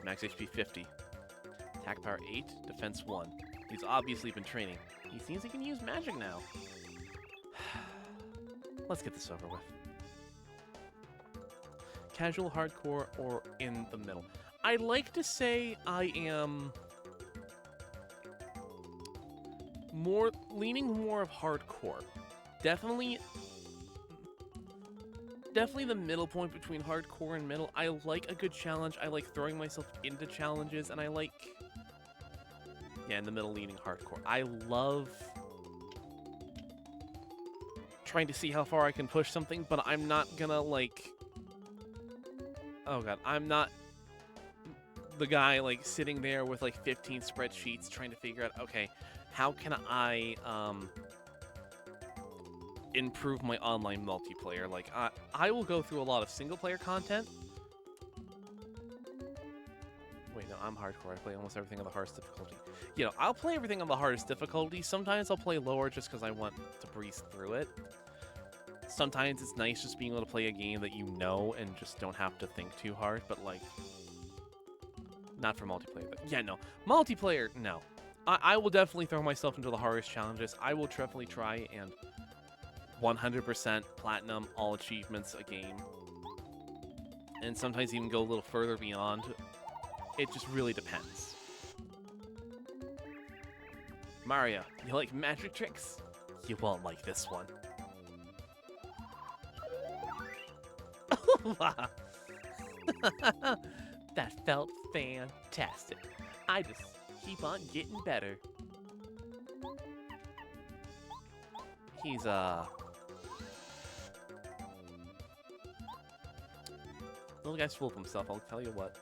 Max HP 50. Attack power 8, defense 1. He's obviously been training. He seems he can use magic now. Let's get this over with. Casual, hardcore, or in the middle? I'd like to say I am leaning more of hardcore. Definitely the middle point between hardcore and middle. I like a good challenge. I like throwing myself into challenges, and I like, yeah, in the middle, leaning hardcore. I love trying to see how far I can push something, but I'm not gonna, like, oh god, I'm not the guy, like, sitting there with, like, 15 spreadsheets trying to figure out, okay, how can I, improve my online multiplayer. Like, I will go through a lot of single-player content. Wait, no, I'm hardcore. I play almost everything on the hardest difficulty. You know, I'll play everything on the hardest difficulty. Sometimes I'll play lower just because I want to breeze through it. Sometimes it's nice just being able to play a game that you know and just don't have to think too hard, but, like, not for multiplayer. But yeah, no. Multiplayer, no. I will definitely throw myself into the hardest challenges. I will definitely try and 100% platinum all achievements a game, and sometimes even go a little further beyond. It just really depends. Mario, you like magic tricks? You won't like this one. That felt fantastic. I just keep on getting better. He's little guy's full of himself, I'll tell you what.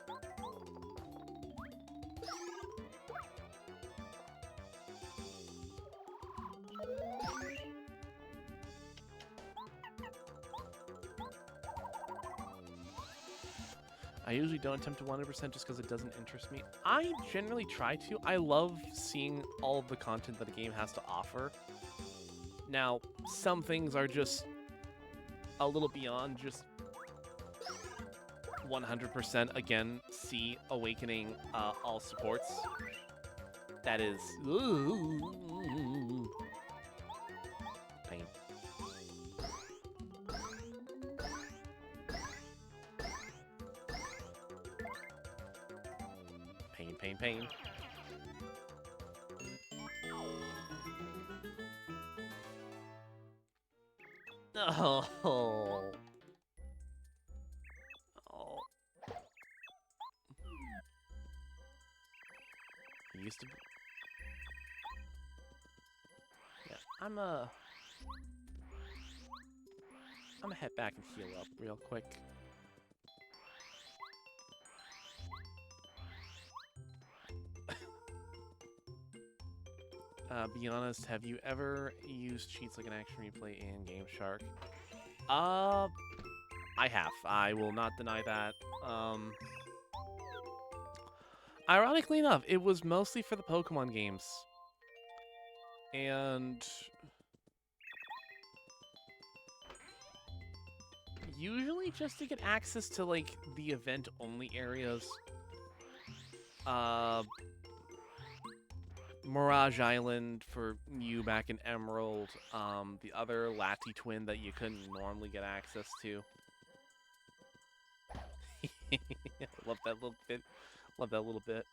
I usually don't attempt to 100% just because it doesn't interest me. I generally try to. I love seeing all of the content that a game has to offer. Now, some things are just a little beyond just 100%. Again, see Awakening all supports. That is pain. Pain, pain. Oh. Oh. He used to be... Yeah, I'm gonna head back and heal up real quick. Be honest, have you ever used cheats like an action replay in Game Shark? I have. I will not deny that. Ironically enough, it was mostly for the Pokemon games. And usually just to get access to, like, the event-only areas. Mirage Island for you back in Emerald. The other Lati Twin that you couldn't normally get access to. Love that little bit. Love that little bit.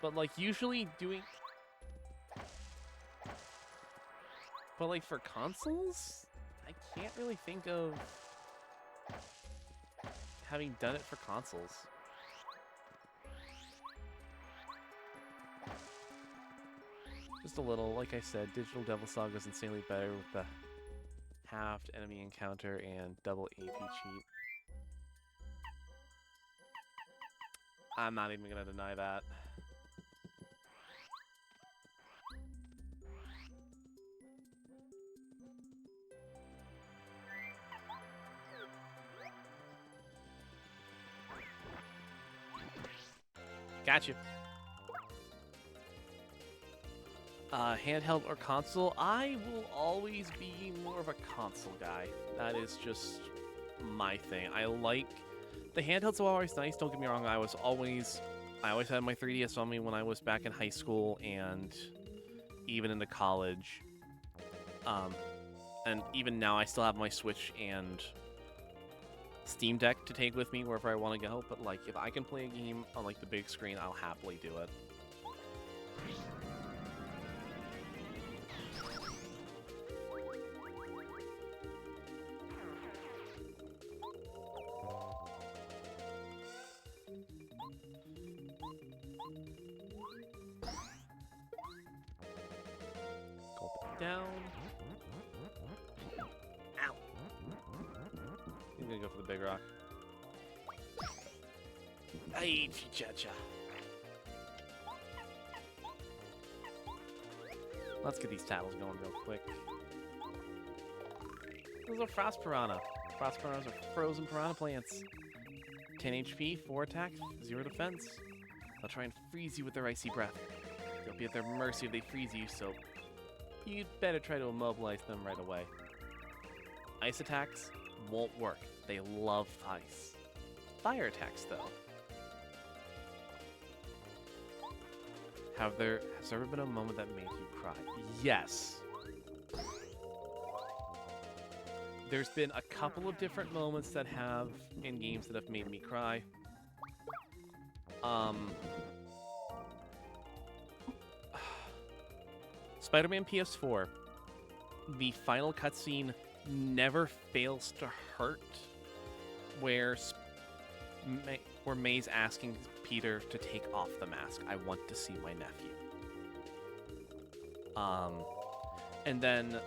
But, like, usually doing... But, like, for consoles, I can't really think of having done it for consoles. Just a little, like I said, Digital Devil Saga is insanely better with the halved enemy encounter and double AP cheat. I'm not even gonna deny that. Gotcha. Handheld or console? I will always be more of a console guy. That is just my thing. I like... The handhelds are always nice, don't get me wrong. I always had my 3DS on me when I was back in high school and even into college. And even now I still have my Switch and Steam Deck to take with me wherever I want to go, but like if I can play a game on like the big screen, I'll happily do it. Gulp it down. Ow! I'm gonna go for the big rock. Ay, cha-cha. Let's get these tattles going real quick. Those are Frost Piranha. Frost Piranhas are frozen piranha plants. 10 HP, 4 attack, 0 defense. They'll try and freeze you with their icy breath. You'll be at their mercy if they freeze you, so you'd better try to immobilize them right away. Ice attacks won't work. They love ice. Fire attacks, though. Has there ever been a moment that made you cry? Yes. There's been a couple of different moments that have in games that have made me cry. Spider-Man PS4. The final cutscene never fails to hurt, where May's asking Peter to take off the mask. I want to see my nephew. And then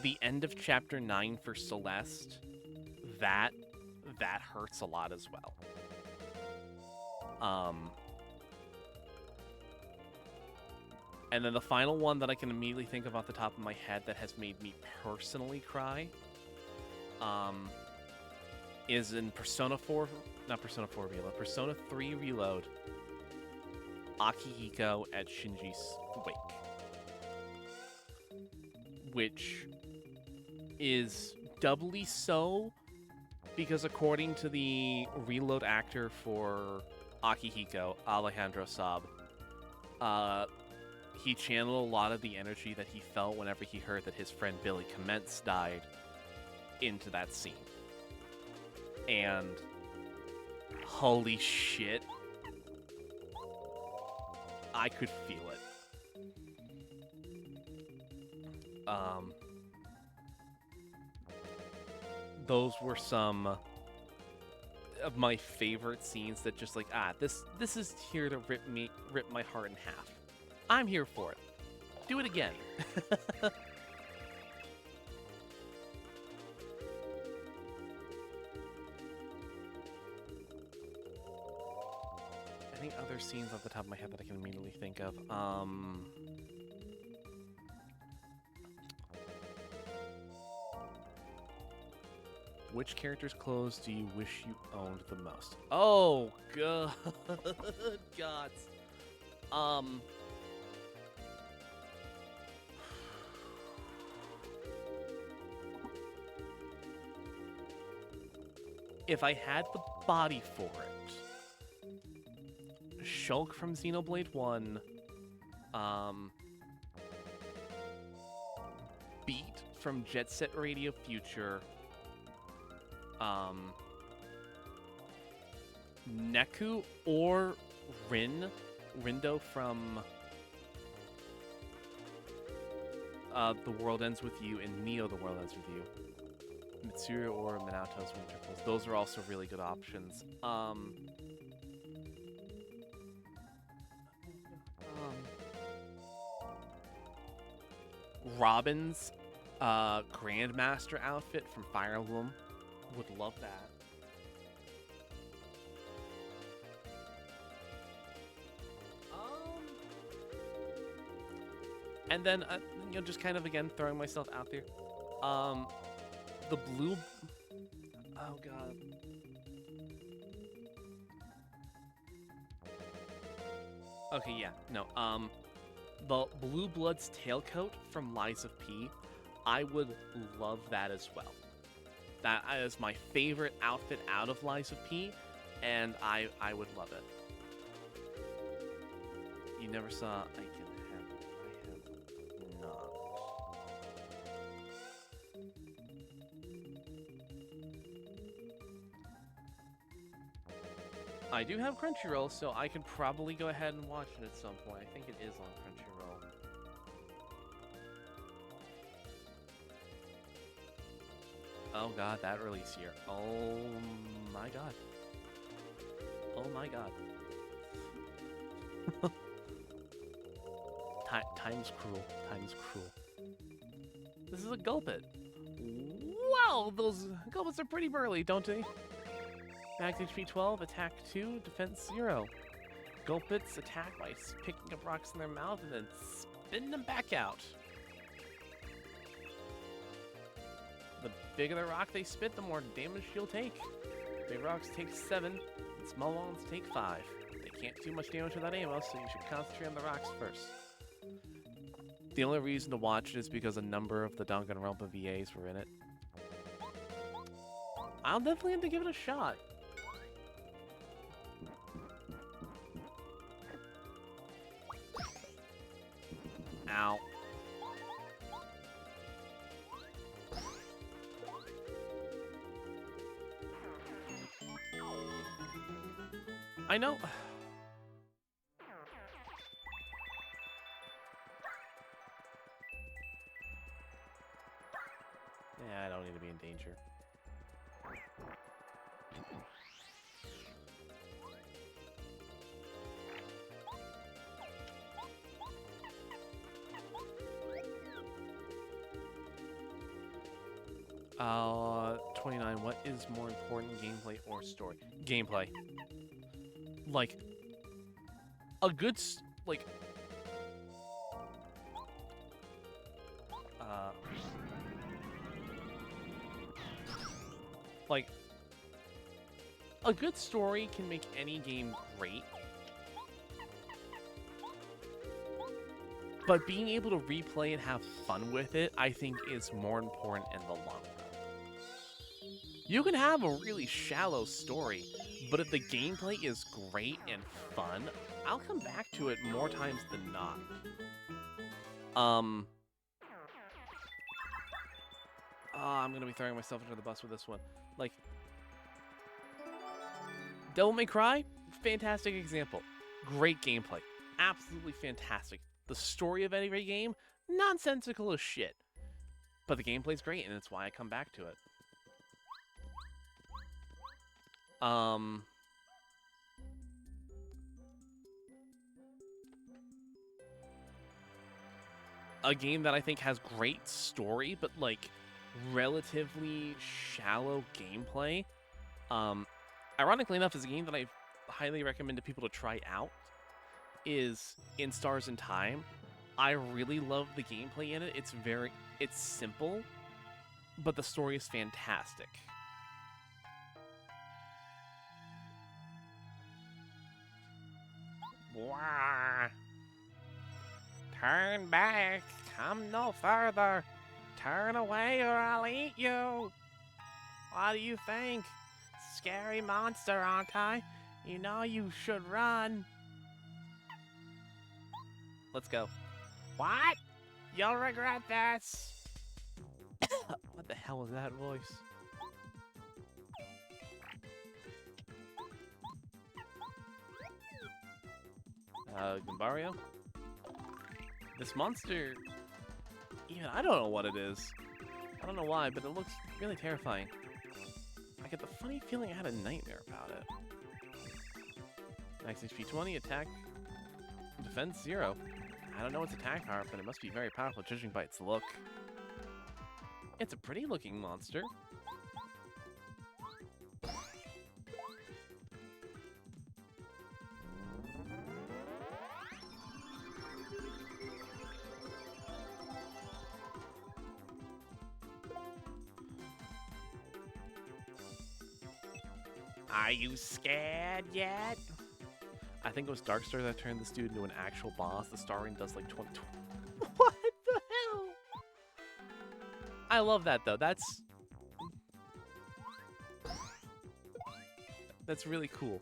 the end of Chapter 9 for Celeste, that hurts a lot as well. And then the final one that I can immediately think of off the top of my head that has made me personally cry, is in Persona 4, not Persona 4 Reload, Persona 3 Reload, Akihiko at Shinji's wake. Which is doubly so because according to the Reload actor for Akihiko, Alejandro Saab, he channeled a lot of the energy that he felt whenever he heard that his friend Billy Commence died into that scene. And holy shit, I could feel it. Those were some of my favorite scenes that just like, this is here to rip my heart in half. I'm here for it. Do it again. I think other scenes off the top of my head that I can immediately think of. Which character's clothes do you wish you owned the most? Oh, God. Gods. If I had the body for it, Shulk from Xenoblade 1, Beat from Jet Set Radio Future, Neku or Rindo from The World Ends With You and Neo The World Ends With You. Mitsuru or Minato's Winter Pulse. Those are also really good options. Robin's Grandmaster outfit from Fire Emblem. Would love that. And then, just kind of again throwing myself out there. The blue. Oh God. Okay, yeah, no. The Blue Blood's tailcoat from Lies of P. I would love that as well. That is my favorite outfit out of Lies of P, and I would love it. You never saw I have not. I do have Crunchyroll, so I could probably go ahead and watch it at some point. I think it is on Crunchyroll. Oh God, that release year. Oh my God. Oh my God. Time's cruel. Time's cruel. This is a Gulpit. Wow, those Gulpits are pretty burly, don't they? Max HP 12, attack 2, defense 0. Gulpits attack by picking up rocks in their mouth and then spitting them back out. The bigger the rock they spit, the more damage you'll take. Big rocks take 7, and small ones take 5. They can't do much damage without ammo, so you should concentrate on the rocks first. The only reason to watch it is because a number of the Danganronpa VAs were in it. I'll definitely have to give it a shot. Ow. I know. Yeah, I don't need to be in danger. 29. What is more important, gameplay or story? Gameplay. Like, a good, a good story can make any game great. But being able to replay and have fun with it, I think, is more important in the long run. You can have a really shallow story, but if the gameplay is great and fun, I'll come back to it more times than not. I'm gonna be throwing myself under the bus with this one. Like, Devil May Cry, fantastic example. Great gameplay. Absolutely fantastic. The story of every game, nonsensical as shit. But the gameplay's great, and it's why I come back to it. A game that I think has great story, but, like, relatively shallow gameplay. Ironically enough, is a game that I highly recommend to people to try out, is In Stars in Time. I really love the gameplay in it. It's simple, but the story is fantastic. Wah. Turn back, come no further. Turn away or I'll eat you. What do you think? Scary monster, aren't I? You know you should run. Let's go. What? You'll regret this. What the hell is that voice? Gumbario? This monster... Even I don't know what it is. I don't know why, but it looks really terrifying. I get the funny feeling I had a nightmare about it. Max HP 20, attack, defense 0. I don't know its attack power, but it must be very powerful judging by its look. It's a pretty looking monster. Are you scared yet? I think it was Darkstar that turned this dude into an actual boss. The star ring does like 20. What the hell? I love that though. That's really cool.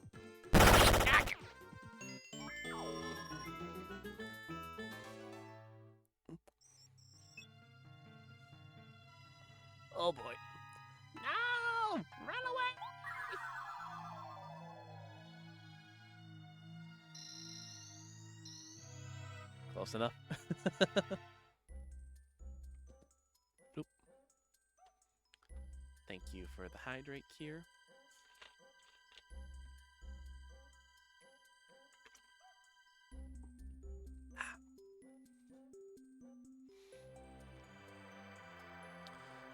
Oh boy. No! Run away! Close enough. Oop. Thank you for the hydrate cure.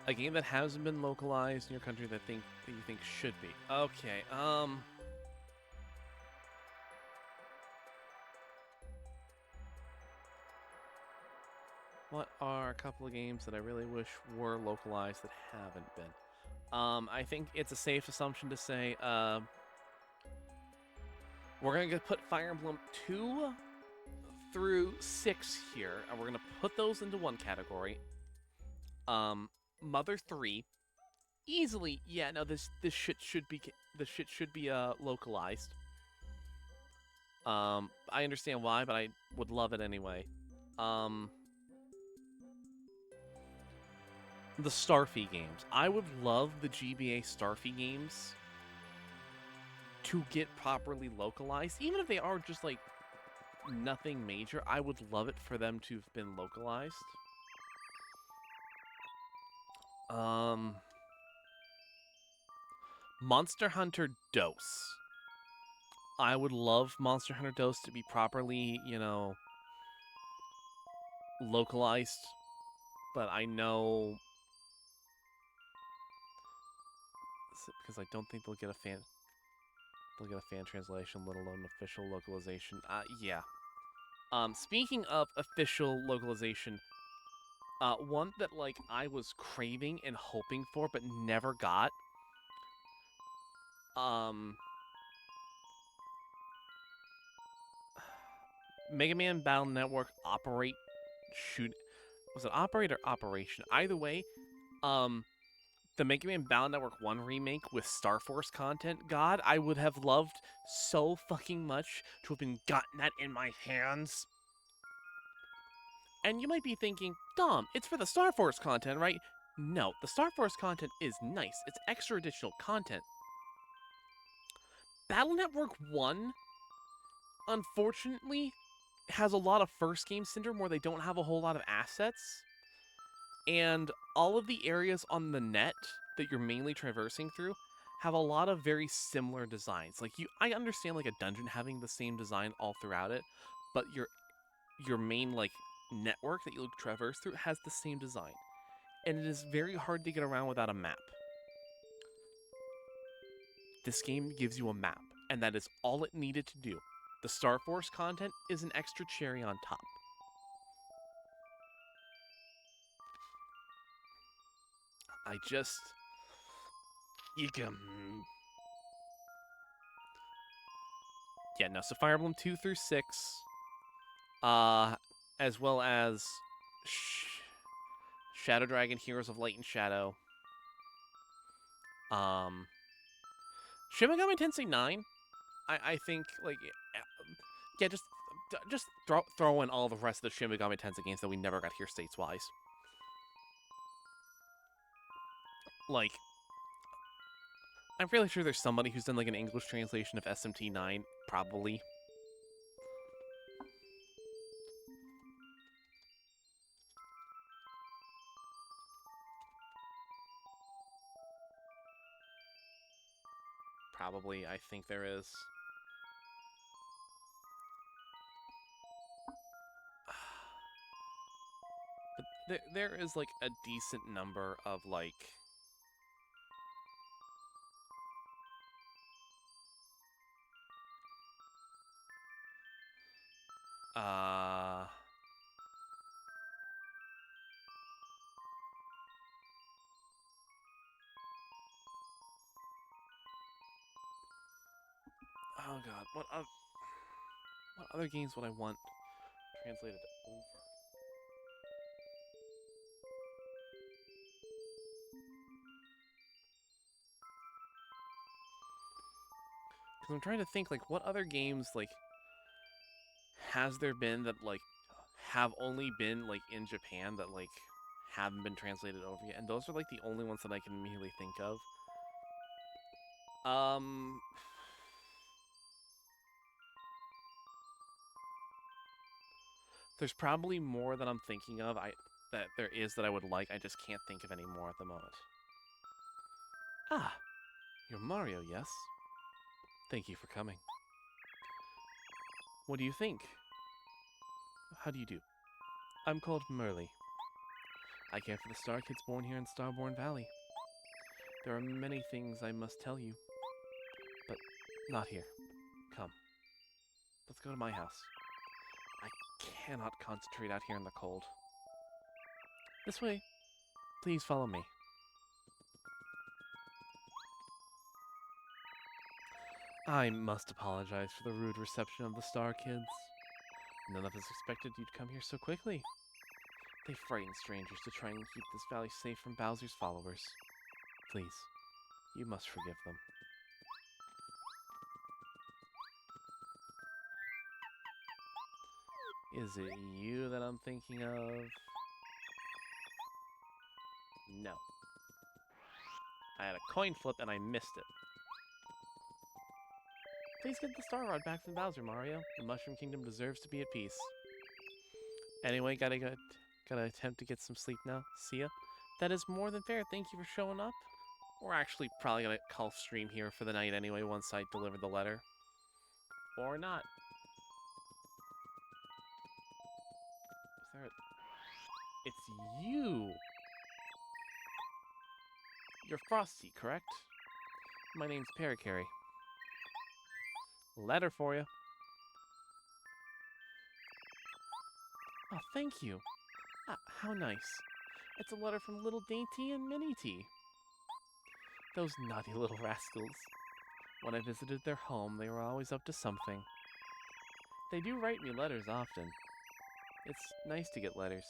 A game that hasn't been localized in your country that you think should be. Okay, what are a couple of games that I really wish were localized that haven't been? I think it's a safe assumption to say, we're gonna put Fire Emblem 2 through 6 here, and we're gonna put those into one category. Mother 3, easily, yeah. No, this shit should be localized. I understand why, but I would love it anyway. The Starfy games. I would love the GBA Starfy games to get properly localized, even if they are just like nothing major. I would love it for them to have been localized. Monster Hunter Dose. I would love Monster Hunter Dose to be properly, localized, but I know because I don't think they'll get a fan translation, let alone official localization. Yeah. Speaking of official localization, one that like I was craving and hoping for but never got. Mega Man Battle Network Was it Operate or Operation? Either way, the Mega Man Battle Network 1 remake with Star Force content, God, I would have loved so fucking much to have been gotten that in my hands. And you might be thinking, Dom, it's for the Star Force content, right? No, the Star Force content is nice. It's extra additional content. Battle Network 1, unfortunately, has a lot of first game syndrome where they don't have a whole lot of assets. And all of the areas on the net that you're mainly traversing through have a lot of very similar designs. Like I understand like a dungeon having the same design all throughout it, but your main like network that you traverse through has the same design. And it is very hard to get around without a map. This game gives you a map, and that is all it needed to do. The Star Force content is an extra cherry on top. You can... Yeah, no, so Fire Emblem 2 through 6, as well as Shadow Dragon, Heroes of Light and Shadow, Shin Megami Tensei 9, I think, like, yeah, just throw in all the rest of the Shin Megami Tensei games that we never got here states-wise. Like, I'm fairly sure there's somebody who's done, like, an English translation of SMT 9, probably. Probably, I think there is. But there is, like, a decent number of, like... Oh god, what other games would I want translated over? Because I'm trying to think, like, what other games, like, has there been that, like, have only been, like, in Japan that, like, haven't been translated over yet? And those are, like, the only ones that I can immediately think of. There's probably more that I'm thinking of that there is that I would like. I just can't think of any more at the moment. Ah, you're Mario, yes? Thank you for coming. What do you think? How do you do? I'm called Merly. I care for the star kids born here in Starborn Valley. There are many things I must tell you, but not here. Come. Let's go to my house. I cannot concentrate out here in the cold. This way. Please follow me. I must apologize for the rude reception of the Star Kids. None of us expected you'd come here so quickly. They frighten strangers to try and keep this valley safe from Bowser's followers. Please, you must forgive them. Is it you that I'm thinking of? No. I had a coin flip and I missed it. Please get the Star Rod back from Bowser, Mario. The Mushroom Kingdom deserves to be at peace. Anyway, gotta attempt to get some sleep now. See ya. That is more than fair. Thank you for showing up. We're actually probably gonna call stream here for the night anyway once I deliver the letter. Or not. Is there a... It's you! You're Frosty, correct? My name's Parakarry. Letter for you. Oh, thank you. Ah, how nice. It's a letter from Little Dainty and Minnie T. Those naughty little rascals. When I visited their home, they were always up to something. They do write me letters often. It's nice to get letters.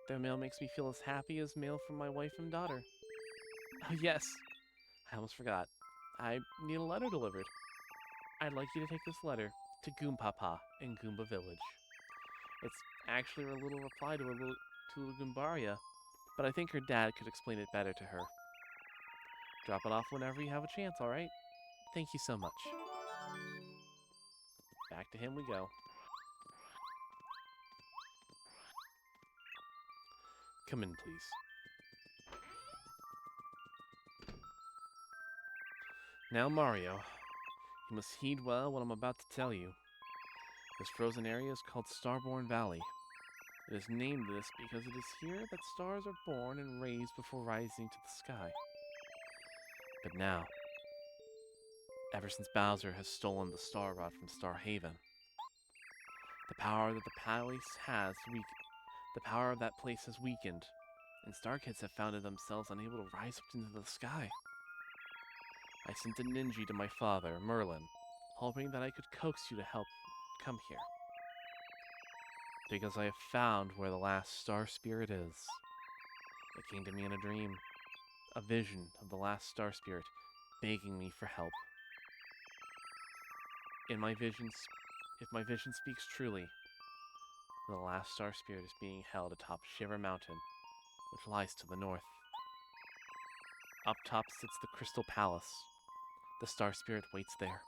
Their mail makes me feel as happy as mail from my wife and daughter. Oh, yes. I almost forgot. I need a letter delivered. I'd like you to take this letter to Goompapa in Goomba Village. It's actually a little reply to a Goombaria, but I think her dad could explain it better to her. Drop it off whenever you have a chance, alright? Thank you so much. Back to him we go. Come in, please. Now, Mario, you must heed well what I'm about to tell you. This frozen area is called Starborn Valley. It is named this because it is here that stars are born and raised before rising to the sky. But now, ever since Bowser has stolen the Star Rod from Star Haven, the power that the power of that place has weakened, and Star Kids have found themselves unable to rise up into the sky. I sent a ninja to my father, Merlin, hoping that I could coax you to help come here. Because I have found where the last star spirit is. It came to me in a dream, a vision of the last star spirit begging me for help. If my vision speaks truly, the last star spirit is being held atop Shiver Mountain, which lies to the north. Up top sits the Crystal Palace. The star spirit waits there.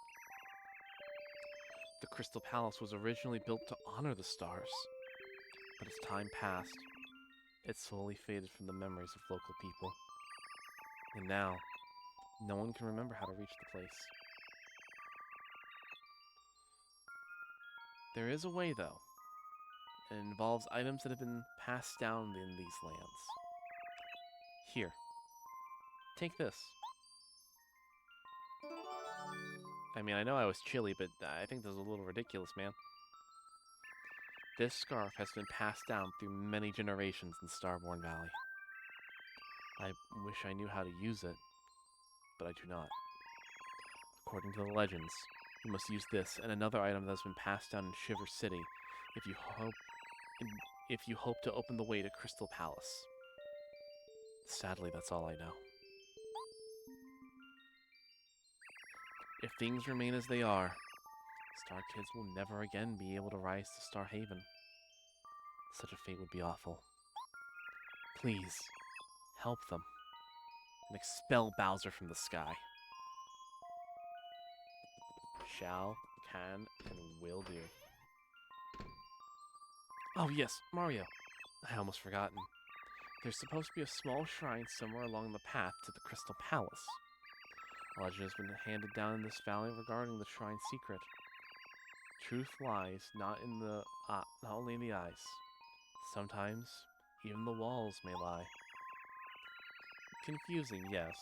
The Crystal Palace was originally built to honor the stars, but as time passed, it slowly faded from the memories of local people. And now, no one can remember how to reach the place. There is a way, though. It involves items that have been passed down in these lands. Here, take this. I mean, I know I was chilly, but I think this is a little ridiculous, man. This scarf has been passed down through many generations in Starborn Valley. I wish I knew how to use it, but I do not. According to the legends, you must use this and another item that has been passed down in Shiver City if you hope to open the way to Crystal Palace. Sadly, that's all I know. If things remain as they are, Star Kids will never again be able to rise to Star Haven. Such a fate would be awful. Please, help them, and expel Bowser from the sky. Shall, can, and will do. Oh yes, Mario. I almost forgotten. There's supposed to be a small shrine somewhere along the path to the Crystal Palace. A legend has been handed down in this valley regarding the shrine's secret. Truth lies not only in the eyes. Sometimes, even the walls may lie. Confusing, yes.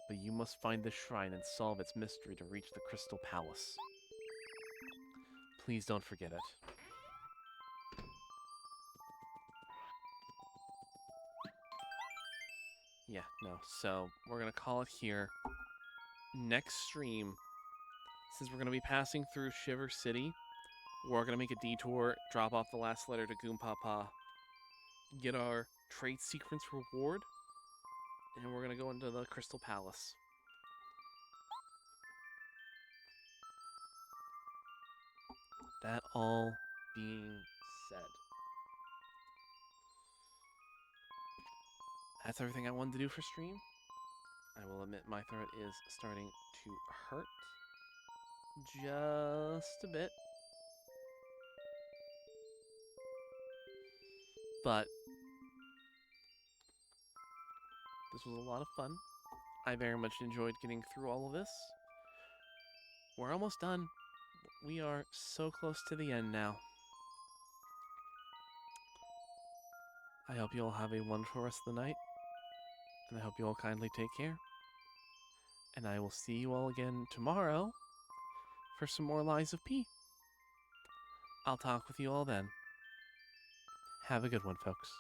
But you must find this shrine and solve its mystery to reach the Crystal Palace. Please don't forget it. Yeah, no. So, we're gonna call it here. Next stream, since we're gonna be passing through Shiver City, we're gonna make a detour, drop off the last letter to Goompapa, get our trade sequence reward, and we're gonna go into the Crystal Palace. That all being said, that's everything I wanted to do for stream. I will admit my throat is starting to hurt just a bit. But this was a lot of fun. I very much enjoyed getting through all of this. We're almost done. We are so close to the end now. I hope you all have a wonderful rest of the night. And I hope you all kindly take care. And I will see you all again tomorrow for some more Lies of P. I'll talk with you all then. Have a good one, folks.